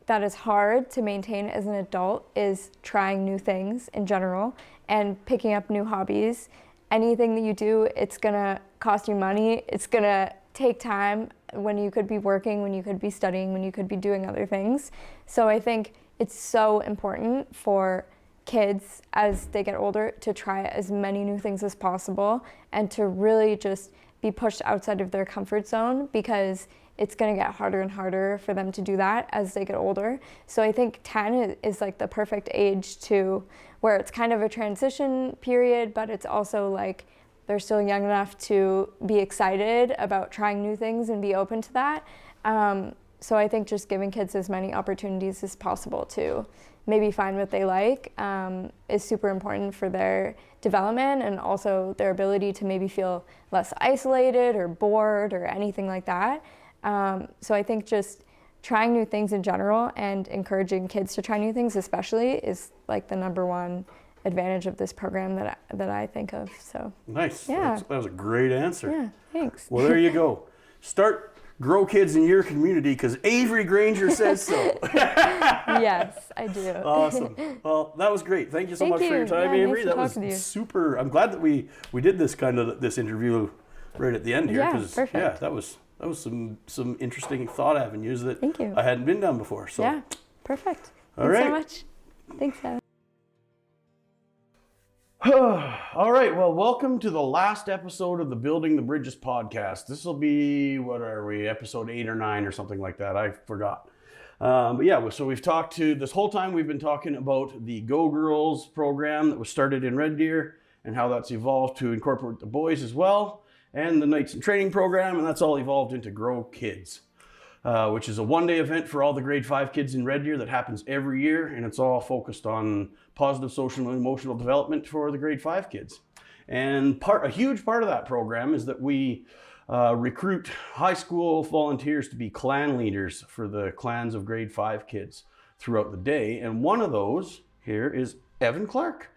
that is hard to maintain as an adult is trying new things in general and picking up new hobbies. Anything that you do, it's gonna cost you money. It's gonna take time when you could be working, when you could be studying, when you could be doing other things. So I think it's so important for kids as they get older to try as many new things as possible and to really just be pushed outside of their comfort zone because it's going to get harder and harder for them to do that as they get older. So I think 10 is like the perfect age to where it's kind of a transition period, but it's also like they're still young enough to be excited about trying new things and be open to that. So I think just giving kids as many opportunities as possible to maybe find what they like is super important for their development and also their ability to maybe feel less isolated or bored or anything like that. So I think just trying new things in general and encouraging kids to try new things especially is like the number one advantage of this program that I think of. So nice. That was a great answer. Yeah, thanks. Well, there you go. Grow kids in your community because Avery Grainger says so. Yes, I do. Awesome. Well, that was great. Thank you so much for your time, Avery. That was super. I'm glad that we did this interview right at the end here. Yeah, perfect. That That was some interesting thought avenues that Thank you. I hadn't been down before. So. Yeah, perfect. All Thanks right. so much. Thanks, Evan. All right, well, welcome to the last episode of the Building the Bridges podcast. This will be, what are we, episode 8 or 9 or something like that. I forgot. But yeah, so we've talked to, this whole time we've been talking about the Go Girls program that was started in Red Deer and how that's evolved to incorporate the boys as well, and the Nights in Training program, and that's all evolved into Grow Kids, which is a one-day event for all the grade 5 kids in Red Deer that happens every year, and it's all focused on positive social and emotional development for the grade 5 kids. And a huge part of that program is that we recruit high school volunteers to be clan leaders for the clans of grade 5 kids throughout the day. And one of those here is Eaven Clark.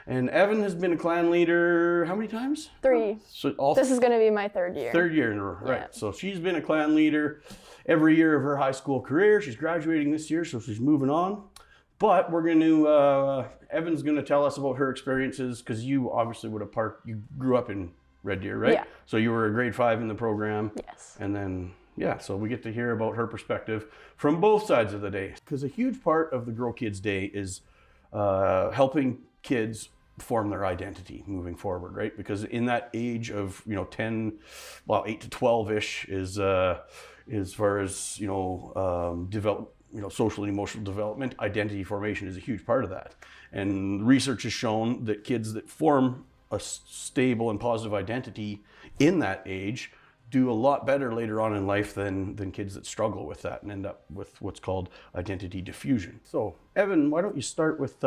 And Eaven has been a clan leader how many times? 3. So This is going to be my 3rd year. 3rd year in a row, right? Yeah. So she's been a clan leader every year of her high school career. She's graduating this year, so she's moving on. But we're going to, Evan's going to tell us about her experiences, because you obviously you grew up in Red Deer, right? Yeah. So you were a grade 5 in the program. Yes. And then, yeah, so we get to hear about her perspective from both sides of the day. Because a huge part of the Grow Kids Day is helping kids form their identity moving forward, right? Because in that age of, 8 to 12-ish is as far as, social and emotional development, identity formation is a huge part of that. And research has shown that kids that form a stable and positive identity in that age do a lot better later on in life than kids that struggle with that and end up with what's called identity diffusion. So, Evan, why don't you start with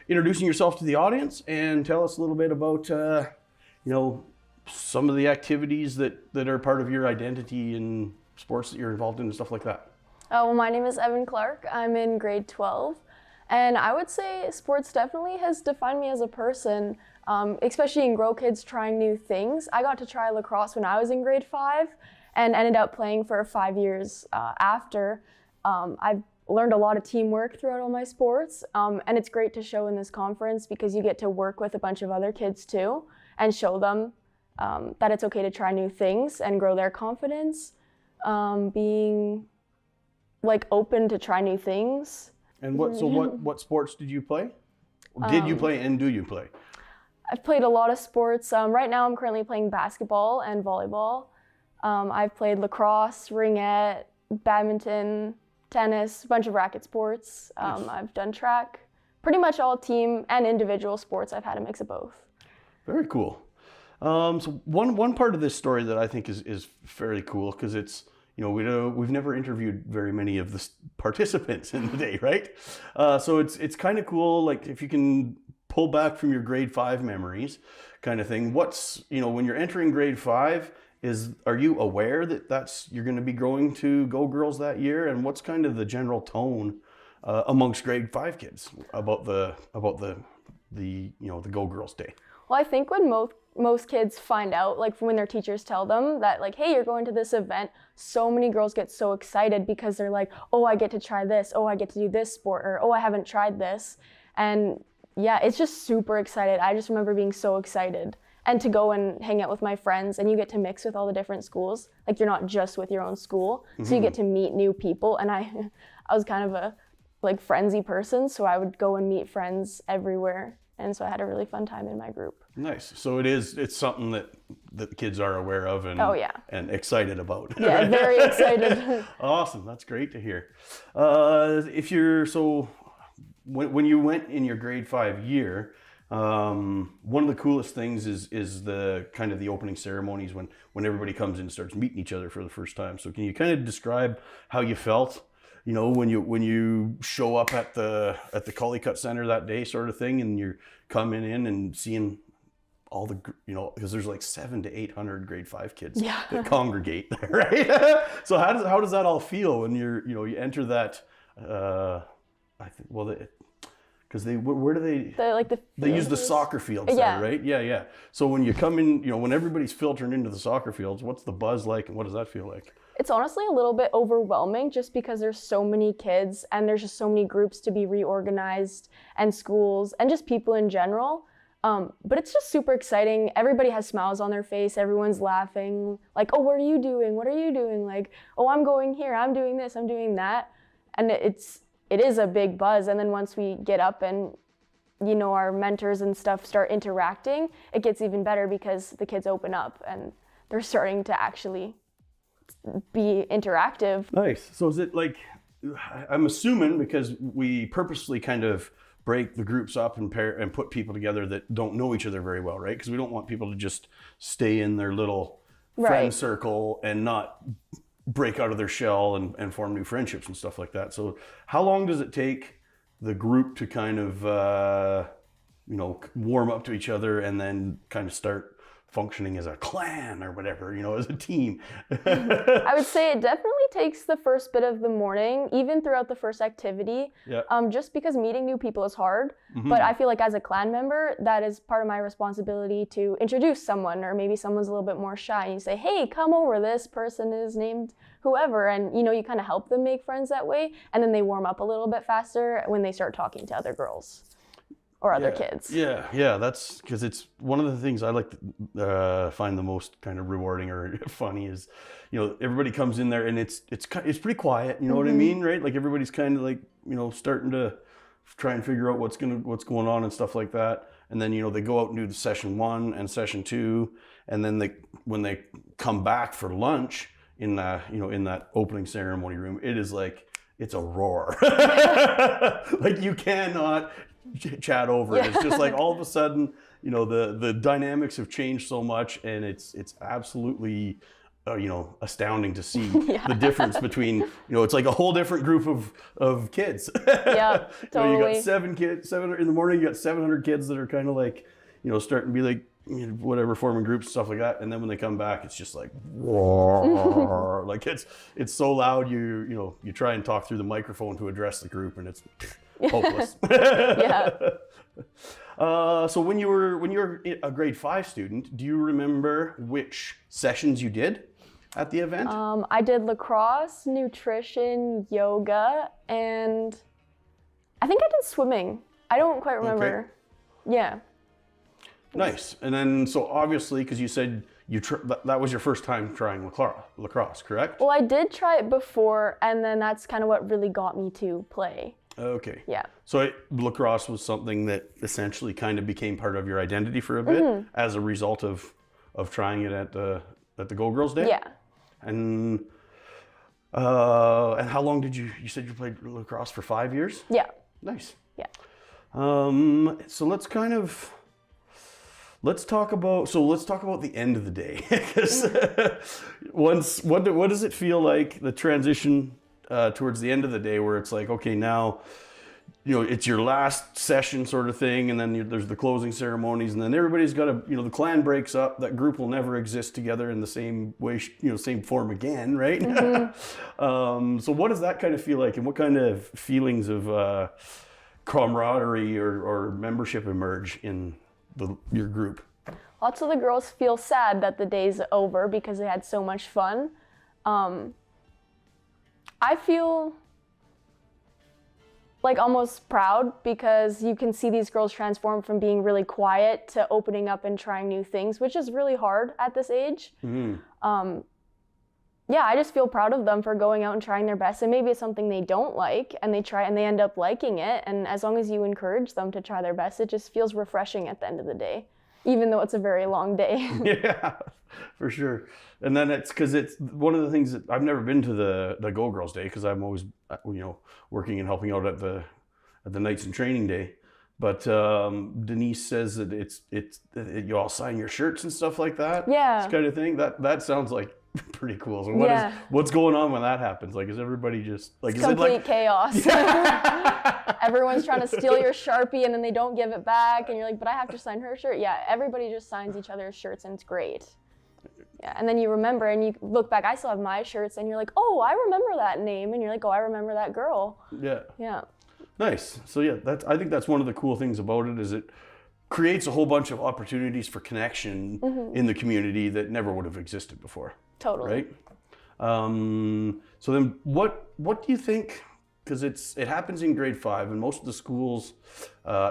introducing yourself to the audience and tell us a little bit about, some of the activities that are part of your identity in sports that you're involved in and stuff like that. Well, my name is Eaven Clark. I'm in grade 12. And I would say sports definitely has defined me as a person, especially in Grow Kids trying new things. I got to try lacrosse when I was in grade 5 and ended up playing for 5 years after. I've learned a lot of teamwork throughout all my sports. And it's great to show in this conference because you get to work with a bunch of other kids too and show them that it's okay to try new things and grow their confidence, being open to try new things. And what sports did you play? Did you play and do you play? I've played a lot of sports. Right now I'm currently playing basketball and volleyball. I've played lacrosse, ringette, badminton, tennis, a bunch of racket sports. Nice. I've done track. Pretty much all team and individual sports. I've had a mix of both. Very cool. So one part of this story that I think is fairly cool, because it's, we've never interviewed very many of the participants in the day, right? So it's kind of cool, like if you can pull back from your grade 5 memories kind of thing. What's, when you're entering grade 5, are you aware that you're going to be going to Go Girls that year? And what's kind of the general tone amongst grade 5 kids about the Go Girls Day? Well, I think when most kids find out, when their teachers tell them that, hey, you're going to this event, so many girls get so excited because they're like, oh, I get to try this, oh, I get to do this sport, or oh, I haven't tried this. And yeah, it's just super excited. I just remember being so excited. And to go and hang out with my friends, and you get to mix with all the different schools. You're not just with your own school, so you get to meet new people. And I was kind of a friendsy person, so I would go and meet friends everywhere. And so I had a really fun time in my group. Nice. So it's something that the kids are aware of and oh, yeah. and excited about. Yeah, very excited. Awesome. That's great to hear. When you went in your grade 5 year, one of the coolest things is the kind of the opening ceremonies when everybody comes in and starts meeting each other for the first time. So can you kind of describe how you felt, when you show up at the Cullycut Center that day, sort of thing, and you're coming in and seeing all the, because there's 700 to 800 grade 5 kids that congregate there, right? So how does that all feel when you enter that? I think because where do they use the soccer fields there, right? Yeah. So when you come in, when everybody's filtering into the soccer fields, what's the buzz like, and what does that feel like? It's honestly a little bit overwhelming just because there's so many kids and there's just so many groups to be reorganized and schools and just people in general. But it's just super exciting. Everybody has smiles on their face. Everyone's laughing. Like, oh, what are you doing? What are you doing? Like, oh, I'm going here. I'm doing this. I'm doing that. And it is a big buzz. And then once we get up and, you know, our mentors and stuff start interacting, it gets even better because the kids open up and they're starting to actually be interactive. Nice. So is it like, I'm assuming because we purposely kind of break the groups up and put people together that don't know each other very well, right? Because we don't want people to just stay in their little friend circle and not break out of their shell and form new friendships and stuff like that. So how long does it take the group to kind of, you know, warm up to each other and then kind of start functioning as a clan or whatever, you know, as a team? I would say it definitely takes the first bit of the morning, even throughout the first activity, just because meeting new people is hard. But I feel like as a clan member, that is part of my responsibility to introduce someone, or maybe someone's a little bit more shy and you say, hey, come over, this person is named whoever, and you know, you kind of help them make friends that way, and then they warm up a little bit faster when they start talking to other girls or other kids. Yeah, that's because it's one of the things I like to find the most kind of rewarding or funny is, you know, everybody comes in there and it's pretty quiet, you know what I mean, right? Like everybody's kind of like, you know, starting to try and figure out what's going on and stuff like that. And then, you know, they go out and do the session 1 and session 2, and then when they come back for lunch in you know, in that opening ceremony room, it is like, it's a roar. Like you cannot chat over it. It's just like all of a sudden, you know, the dynamics have changed so much, and it's absolutely you know, astounding to see the difference between, you know, it's like a whole different group of kids. Yeah, totally. You know, you got 700 in the morning, you got 700 kids that are kind of like, you know, starting to be like, you know, whatever, forming groups, stuff like that. And then when they come back, it's just like, roar. Like it's so loud, you know, you try and talk through the microphone to address the group, and it's hopeless. So when you were a grade 5 student, do you remember which sessions you did at the event? I did lacrosse, nutrition, yoga, and I think I did swimming. I don't quite remember. Okay. Yeah. Nice. And then, so obviously, because you said that was your first time trying lacrosse, correct? Well, I did try it before, and then that's kind of what really got me to play. Okay. Yeah. So lacrosse was something that essentially kind of became part of your identity for a bit as a result of trying it at the Go Girls Day? Yeah. And how long did you said you played lacrosse for 5 years? Yeah. Nice. Yeah. So let's talk about the end of the day. Because what does it feel like, the transition towards the end of the day, where it's like, okay, now, you know, it's your last session sort of thing, and then there's the closing ceremonies, and then everybody's got to, you know, the clan breaks up, that group will never exist together in the same way, you know, same form again, right? So what does that kind of feel like, and what kind of feelings of camaraderie or membership emerge in your group? Lots of the girls feel sad that the day's over because they had so much fun. I feel like almost proud because you can see these girls transform from being really quiet to opening up and trying new things, which is really hard at this age. Yeah, I just feel proud of them for going out and trying their best, and maybe it's something they don't like and they try and they end up liking it, and as long as you encourage them to try their best, it just feels refreshing at the end of the day, even though it's a very long day. Yeah, for sure. And then it's because it's one of the things that I've never been to the Go Girls Day, because I'm always, you know, working and helping out at the nights and training day. But Denise says that you all sign your shirts and stuff like that. Yeah, this kind of thing. That sounds like pretty cool. So what's going on when that happens? Like, is everybody just like, it's complete chaos? Everyone's trying to steal your Sharpie and then they don't give it back, and you're like, but I have to sign her shirt. Yeah, everybody just signs each other's shirts, and it's great. Yeah, and then you remember and you look back, I still have my shirts, and you're like, oh, I remember that name, and you're like, oh, I remember that girl. Yeah. Nice. So yeah, I think that's one of the cool things about it, is it creates a whole bunch of opportunities for connection in the community that never would have existed before. Totally. Right? So then what do you think, because it happens in grade 5, and most of the schools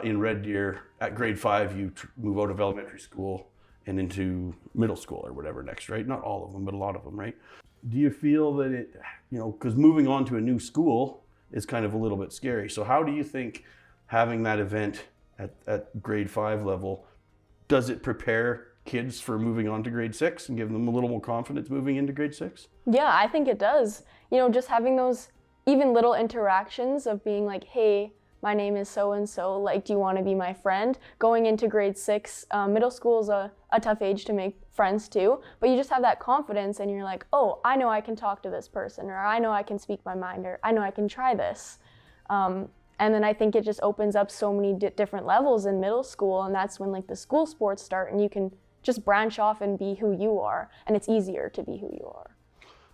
in Red Deer at grade 5 you move out of elementary school and into middle school or whatever next, right? Not all of them, but a lot of them, right? Do you feel that it, because moving on to a new school is kind of a little bit scary. So how do you think having that event at grade 5 level, does it prepare kids for moving on to grade 6 and give them a little more confidence moving into grade 6? Yeah, I think it does. Just having those even little interactions of being like, hey, my name is so-and-so, like, do you want to be my friend? Going into grade 6, middle school is a tough age to make friends too, but you just have that confidence and you're like, oh, I know I can talk to this person, or I know I can speak my mind, or I know I can try this. And then I think it just opens up so many different levels in middle school, and that's when like the school sports start and you can just branch off and be who you are, and it's easier to be who you are.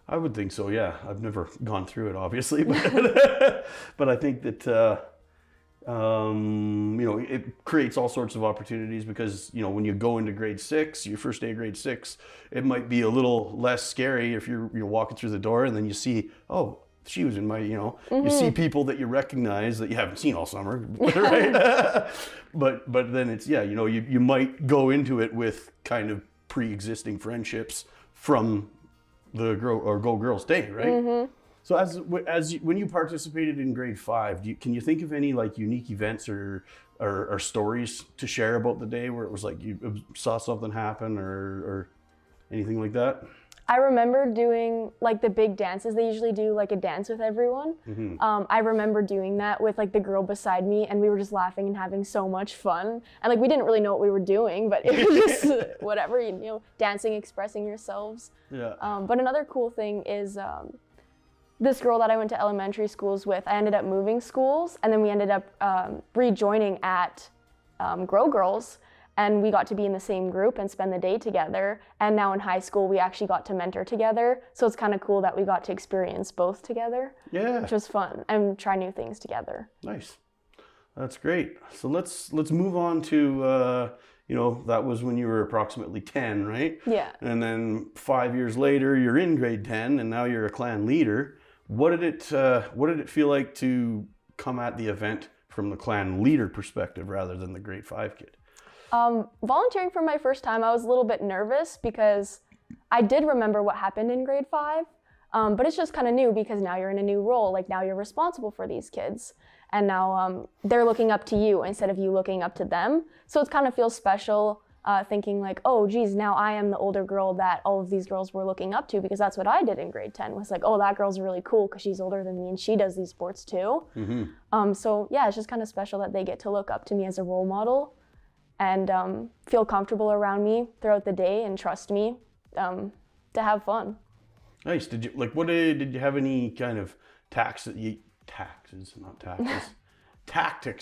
I would think so, yeah. I've never gone through it, obviously, but I think that it creates all sorts of opportunities because, when you go into grade 6, your first day of grade 6, it might be a little less scary if you're walking through the door and then you see, oh, she was in my, you see people that you recognize that you haven't seen all summer, right? but then it's, you might go into it with kind of pre-existing friendships from the Go Girls Day, right? Mm-hmm. So when you participated in grade 5, can you think of any like unique events or stories to share about the day where it was like you saw something happen or anything like that? I remember doing like the big dances. They usually do like a dance with everyone. Mm-hmm. I remember doing that with like the girl beside me, and we were just laughing and having so much fun. And like we didn't really know what we were doing, but it was just whatever, dancing, expressing yourselves. Yeah. But another cool thing is this girl that I went to elementary schools with, I ended up moving schools, and then we ended up rejoining at Grow Girls. And we got to be in the same group and spend the day together. And now in high school, we actually got to mentor together. So it's kind of cool that we got to experience both together. Yeah. Which was fun, and try new things together. Nice. That's great. So let's move on to, that was when you were approximately 10, right? Yeah. And then 5 years later, you're in grade 10 and now you're a clan leader. What did it feel like to come at the event from the clan leader perspective rather than the grade 5 kid? Volunteering for my first time, I was a little bit nervous because I did remember what happened in grade 5, but it's just kind of new because now you're in a new role. Like now you're responsible for these kids, and now they're looking up to you instead of you looking up to them. So it kind of feels special thinking like, oh geez, now I am the older girl that all of these girls were looking up to, because that's what I did in grade 10, was like, oh, that girl's really cool because she's older than me and she does these sports too. Mm-hmm. So yeah, it's just kind of special that they get to look up to me as a role model and feel comfortable around me throughout the day and trust me to have fun. Nice. Did you have any kind of tactics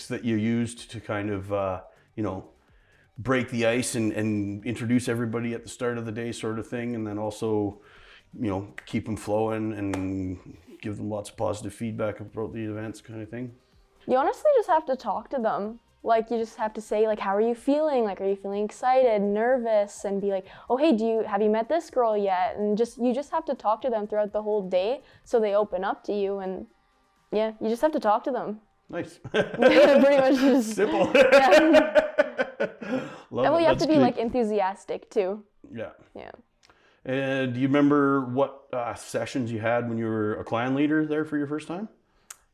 that you used to kind of, break the ice and introduce everybody at the start of the day sort of thing, and then also, keep them flowing and give them lots of positive feedback about the events kind of thing? You honestly just have to talk to them. Like, you just have to say, like, how are you feeling? Like, are you feeling excited, nervous? And be like, oh, hey, have you met this girl yet? And you just have to talk to them throughout the whole day so they open up to you. And yeah, you just have to talk to them. Nice. Pretty much just simple. Yeah. Love and well, it. you have That's to be good. like enthusiastic too. Yeah. Yeah. And do you remember what sessions you had when you were a clan leader there for your first time?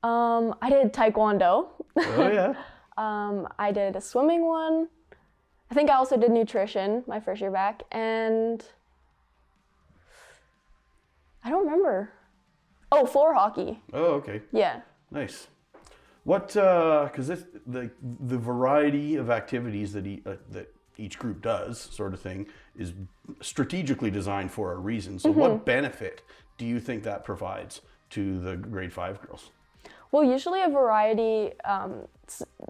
I did taekwondo. Oh yeah. I did a swimming one. I think I also did nutrition my first year back, and I don't remember. Oh, floor hockey. Oh, okay. Yeah. Nice. What? Because the variety of activities that each group does, sort of thing, is strategically designed for a reason. So, what benefit do you think that provides to the grade 5 girls? Well, usually a variety,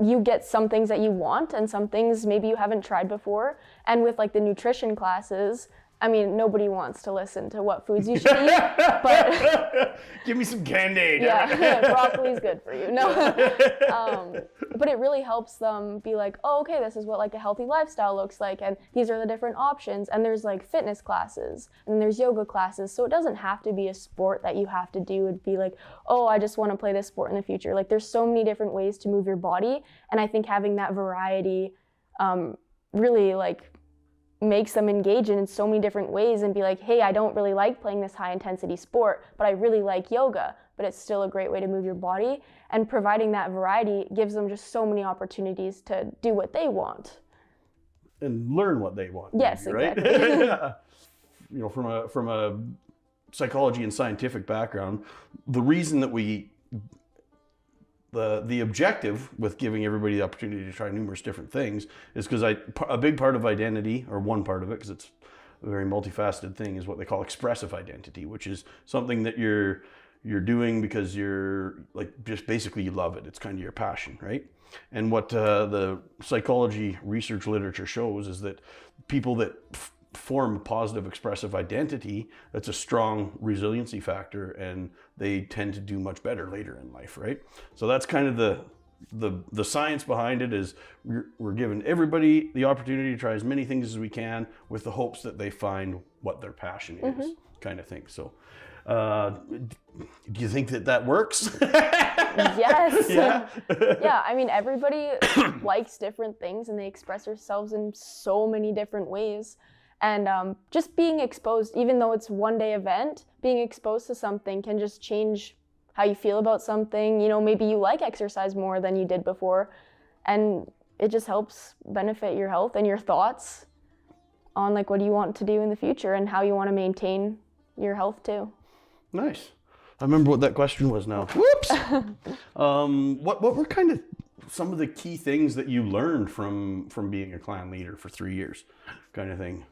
you get some things that you want and some things maybe you haven't tried before. And with like the nutrition classes, I mean, nobody wants to listen to what foods you should eat, but give me some candy. yeah, broccoli's good for you. No, but it really helps them be like, oh, okay, this is what like a healthy lifestyle looks like, and these are the different options. And there's like fitness classes, and there's yoga classes, so it doesn't have to be a sport that you have to do and be like, oh, I just want to play this sport in the future. Like, there's so many different ways to move your body, and I think having that variety really like makes them engage in so many different ways and be like, hey, I don't really like playing this high intensity sport, but I really like yoga, but it's still a great way to move your body. And providing that variety gives them just so many opportunities to do what they want. And learn what they want. Yes, maybe, right? exactly. You know, from a psychology and scientific background, the reason that the objective with giving everybody the opportunity to try numerous different things is because a big part of identity, or one part of it, because it's a very multifaceted thing, is what they call expressive identity, which is something that you're doing because you're like, just basically you love it. It's kind of your passion, right? And what the psychology research literature shows is that people that form a positive expressive identity, that's a strong resiliency factor, and they tend to do much better later in life, right? So that's kind of the science behind it, is we're giving everybody the opportunity to try as many things as we can with the hopes that they find what their passion is, kind of thing. So do you think that works? Yes. Yeah. Yeah, I mean, everybody likes different things, and they express themselves in so many different ways. And just being exposed, even though it's one day event, being exposed to something can just change how you feel about something. You know, maybe you like exercise more than you did before, and it just helps benefit your health and your thoughts on like what do you want to do in the future and how you want to maintain your health too. Nice. I remember what that question was now. Whoops. What were kind of some of the key things that you learned from being a clan leader for 3 years, kind of thing?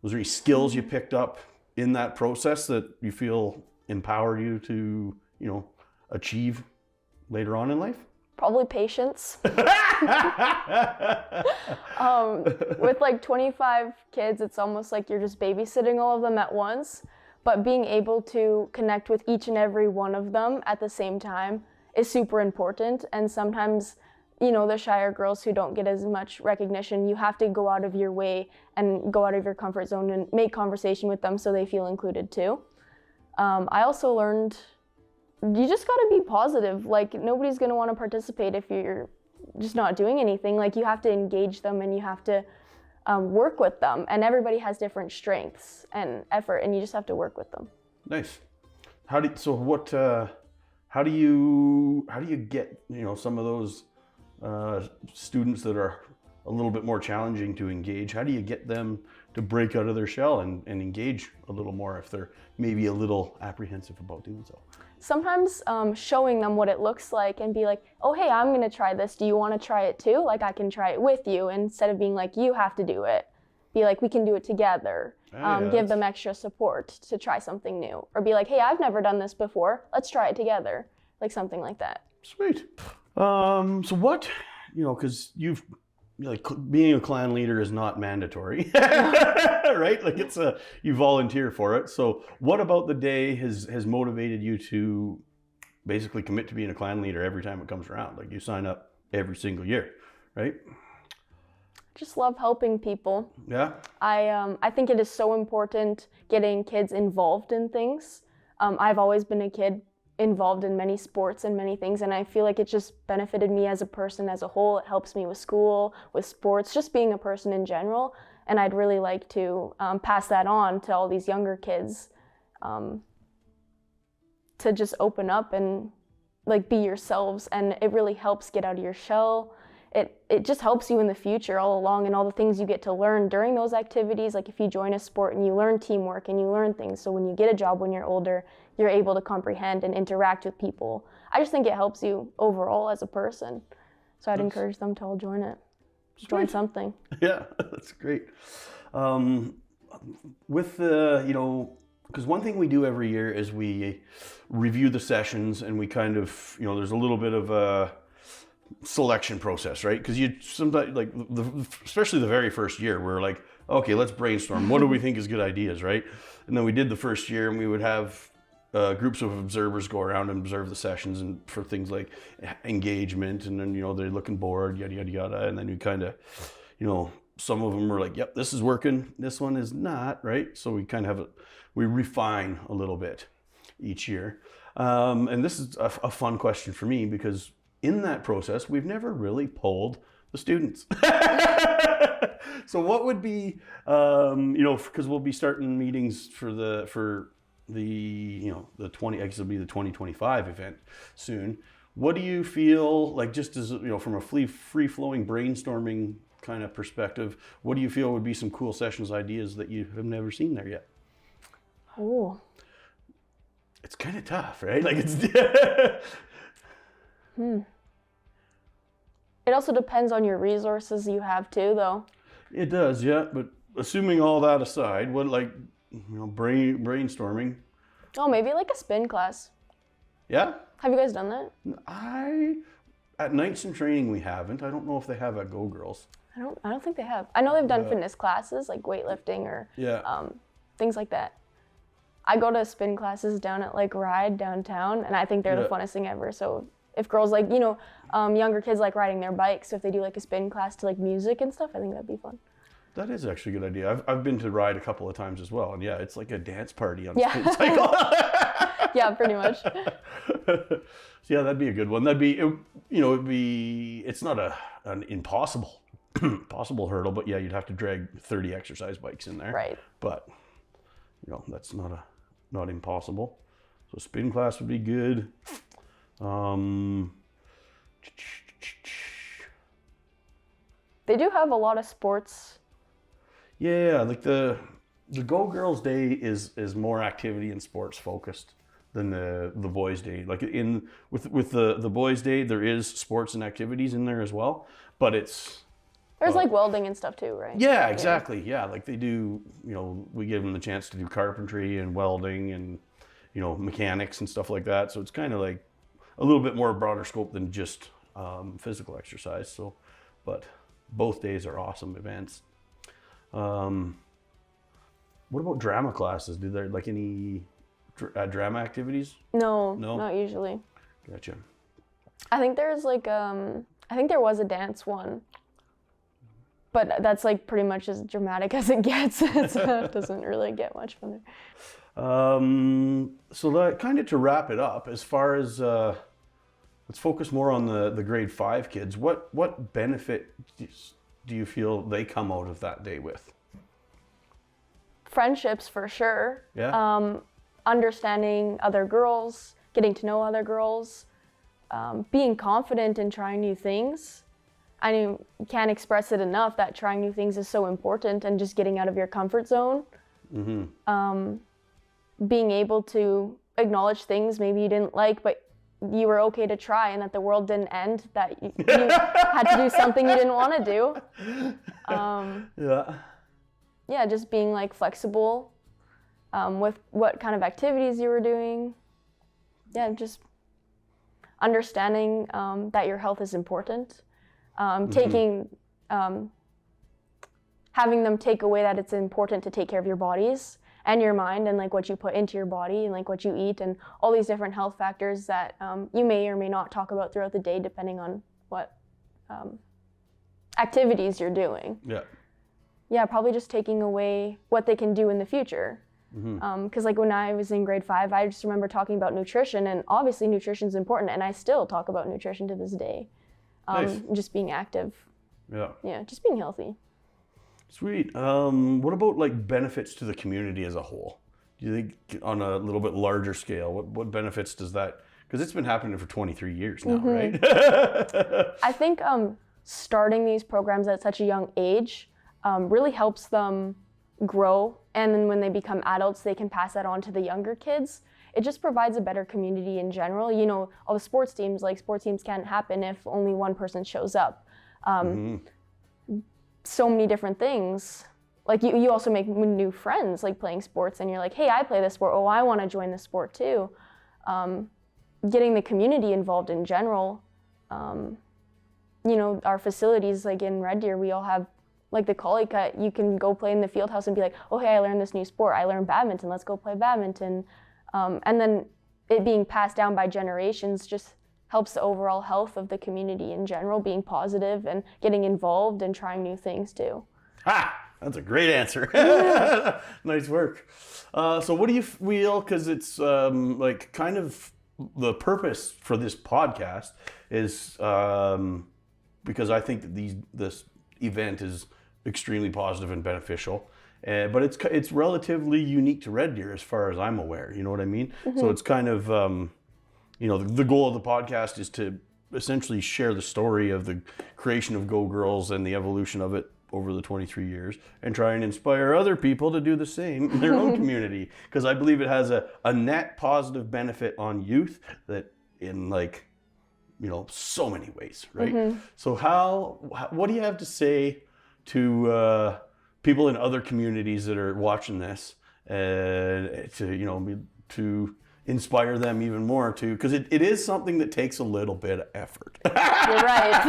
Was there any skills you picked up in that process that you feel empowered you to, you know, achieve later on in life? Probably patience. With like 25 kids, it's almost like you're just babysitting all of them at once. But being able to connect with each and every one of them at the same time is super important. And sometimes, you know, the shyer girls who don't get as much recognition, you have to go out of your way and go out of your comfort zone and make conversation with them so they feel included too. I also learned you just got to be positive. Like, nobody's going to want to participate if you're just not doing anything. Like, you have to engage them and you have to work with them. And everybody has different strengths and effort, and you just have to work with them. Nice. How do you get, you know, some of those students that are a little bit more challenging to engage? How do you get them to break out of their shell and engage a little more if they're maybe a little apprehensive about doing so? Sometimes showing them what it looks like and be like, oh, hey, I'm going to try this. Do you want to try it too? Like, I can try it with you, instead of being like, you have to do it. Be like, we can do it together. Give them extra support to try something new. Or be like, hey, I've never done this before. Let's try it together. Like something like that. Sweet. So what, you know, because being a clan leader is not mandatory, right? Like, you volunteer for it. So what about the day has motivated you to basically commit to being a clan leader every time it comes around? Like, you sign up every single year, right? Just love helping people. Yeah. I think it is so important getting kids involved in things. I've always been a kid involved in many sports and many things, and I feel like it just benefited me as a person as a whole. It helps me with school, with sports, just being a person in general. And I'd really like to pass that on to all these younger kids, to just open up and like be yourselves. And it really helps get out of your shell. It just helps you in the future all along, and all the things you get to learn during those activities. Like, if you join a sport and you learn teamwork and you learn things, so when you get a job when you're older, you're able to comprehend and interact with people. I just think it helps you overall as a person. So I'd encourage them to all join it. Join something. Yeah, that's great. With the, you know, because one thing we do every year is we review the sessions, and we kind of, you know, there's a little bit of selection process, right? Because you sometimes, like, especially the very first year, we're like, okay, let's brainstorm. What do we think is good ideas, right? And then we did the first year, and we would have groups of observers go around and observe the sessions, and for things like engagement, and then, you know, they're looking bored, yada, yada, yada. And then we kind of, you know, some of them were like, yep, this is working. This one is not, right? So we kind of we refine a little bit each year. And this is a fun question for me, because in that process, we've never really polled the students. So what would be, you know, because we'll be starting meetings for the you know, the 20, I guess it'll be the 2025 event soon. What do you feel like, just as, you know, from a free-flowing brainstorming kind of perspective, what do you feel would be some cool sessions ideas that you have never seen there yet? Oh. It's kind of tough, right? Like, it's It also depends on your resources you have too, though. It does, yeah. But assuming all that aside, what, like, you know, brainstorming? Oh, maybe like a spin class. Yeah. Have you guys done that? At Nights in Training we haven't. I don't know if they have at Go Girls. I don't think they have. I know they've done fitness classes like weightlifting or things like that. I go to spin classes down at like Ride downtown, and I think they're the funnest thing ever. So if girls like, you know, younger kids like riding their bikes, so if they do like a spin class to like music and stuff, I think that'd be fun. That is actually a good idea. I've been to Ride a couple of times as well, and yeah, it's like a dance party on a spin cycle. Yeah, pretty much. So yeah, that'd be a good one. That'd be, you know, it's not an impossible possible hurdle, but yeah, you'd have to drag 30 exercise bikes in there. Right. But, you know, that's not impossible. So spin class would be good. They do have a lot of sports. Yeah, like the Go Girls Day is more activity and sports focused than the Boys Day. Like with the Boys Day, there is sports and activities in there as well, but there's like welding and stuff too, right? Yeah, exactly. Yeah, like they do, you know, we give them the chance to do carpentry and welding and, you know, mechanics and stuff like that. So it's kind of like a little bit more broader scope than just physical exercise. So, but both days are awesome events. What about drama classes? Do there like any drama activities? No, not usually. Gotcha. I think there's like I think there was a dance one, but that's like pretty much as dramatic as it gets. So it doesn't really get much from there. So that kind of, to wrap it up, as far as let's focus more on the grade 5 kids. What benefit do you feel they come out of that day with? Friendships for sure. Yeah. Understanding other girls, getting to know other girls, being confident in trying new things. I mean, you can't express it enough that trying new things is so important, and just getting out of your comfort zone. Mm-hmm. Being able to acknowledge things maybe you didn't like, but you were okay to try, and that the world didn't end, that you had to do something you didn't want to do. Yeah, just being like flexible with what kind of activities you were doing. Yeah, just understanding that your health is important. Taking, having them take away that it's important to take care of your bodies and your mind, and like what you put into your body, and like what you eat, and all these different health factors that you may or may not talk about throughout the day, depending on what activities you're doing. Yeah, probably just taking away what they can do in the future. Because like when I was in grade 5, I just remember talking about nutrition, and obviously nutrition is important, and I still talk about nutrition to this day. Nice. Just being active. Yeah, just being healthy. Sweet. What about like benefits to the community as a whole? Do you think, on a little bit larger scale, what benefits does that, because it's been happening for 23 years now, right? I think starting these programs at such a young age really helps them grow, and then when they become adults, they can pass that on to the younger kids. It just provides a better community in general. You know, all the sports teams can't happen if only one person shows up. So many different things. Like you also make new friends, like playing sports, and you're like, hey, I play this sport. Oh, I want to join this sport too. Getting the community involved in general you know, our facilities, like in Red Deer, we all have like the collie cut. You can go play in the field house and be like, oh, hey, I learned this new sport. I learned badminton. Let's go play badminton. And then it being passed down by generations just helps the overall health of the community in general, being positive and getting involved and trying new things too. Ha! That's a great answer. Nice work. So what do you feel, because it's like kind of the purpose for this podcast is because I think that this event is extremely positive and beneficial, but it's relatively unique to Red Deer as far as I'm aware, you know what I mean? So it's kind of, you know, the goal of the podcast is to essentially share the story of the creation of Go Girls and the evolution of it over the 23 years, and try and inspire other people to do the same in their own community, because I believe it has a net positive benefit on youth that in, like, you know, so many ways, right? So what do you have to say to people in other communities that are watching this, to, you know, to inspire them even more to, because it is something that takes a little bit of effort. You're right.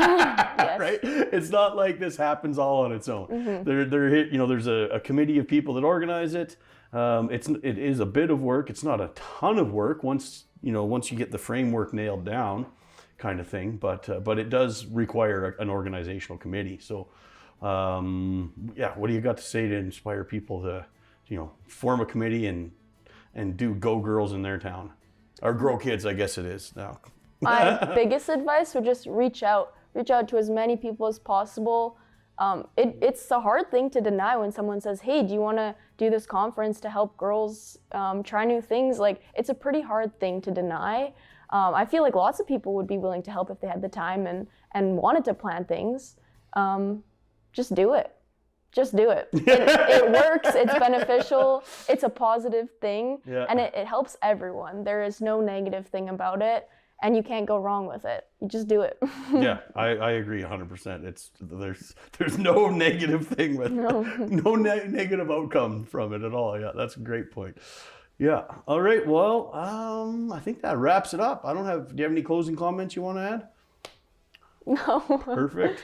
Yes. Right? It's not like this happens all on its own. You know, there's a committee of people that organize it. It is a bit of work. It's not a ton of work once you get the framework nailed down, kind of thing. But it does require an organizational committee. So, yeah, what do you got to say to inspire people to, you know, form a committee and do Go Girls in their town? Or Grow Kids, I guess it is now. My biggest advice would just reach out to as many people as possible. It's a hard thing to deny when someone says, hey, do you want to do this conference to help girls try new things? Like, it's a pretty hard thing to deny. I feel like lots of people would be willing to help if they had the time and wanted to plan things. Just do it. Just do it. It works, it's beneficial, it's a positive thing, and it helps everyone. There is no negative thing about it, and you can't go wrong with it. You just do it. Yeah, I agree 100%. There's no negative thing with no negative outcome from it at all. Yeah, that's a great point. Yeah. All right. Well, I think that wraps it up. Do you have any closing comments you want to add? No. Perfect.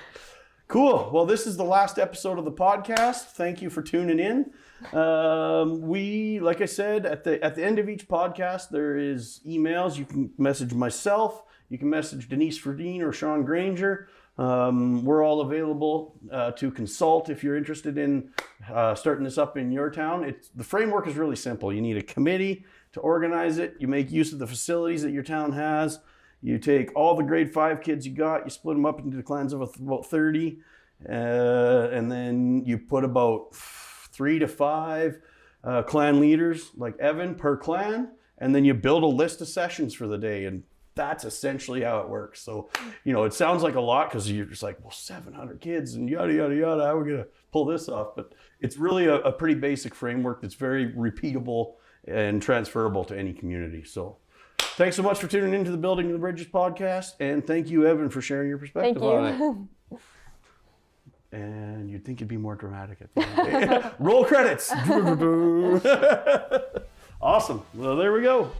Cool. Well, this is the last episode of the podcast. Thank you for tuning in. Like I said, at the end of each podcast, there is emails. You can message myself. You can message Denise Fredeen or Sean Grainger. We're all available to consult if you're interested in starting this up in your town. The framework is really simple. You need a committee to organize it. You make use of the facilities that your town has. You take all the grade 5 kids you got, you split them up into clans of about 30, and then you put about 3 to 5 clan leaders like Evan per clan, and then you build a list of sessions for the day, and that's essentially how it works. So, you know, it sounds like a lot because you're just like, well, 700 kids and yada, yada, yada, how are we going to pull this off? But it's really a pretty basic framework that's very repeatable and transferable to any community. So thanks so much for tuning into the Building the Bridges podcast, and thank you, Evan, for sharing your perspective on it. And you'd think it'd be more dramatic at the end. Roll credits. Awesome. Well, there we go.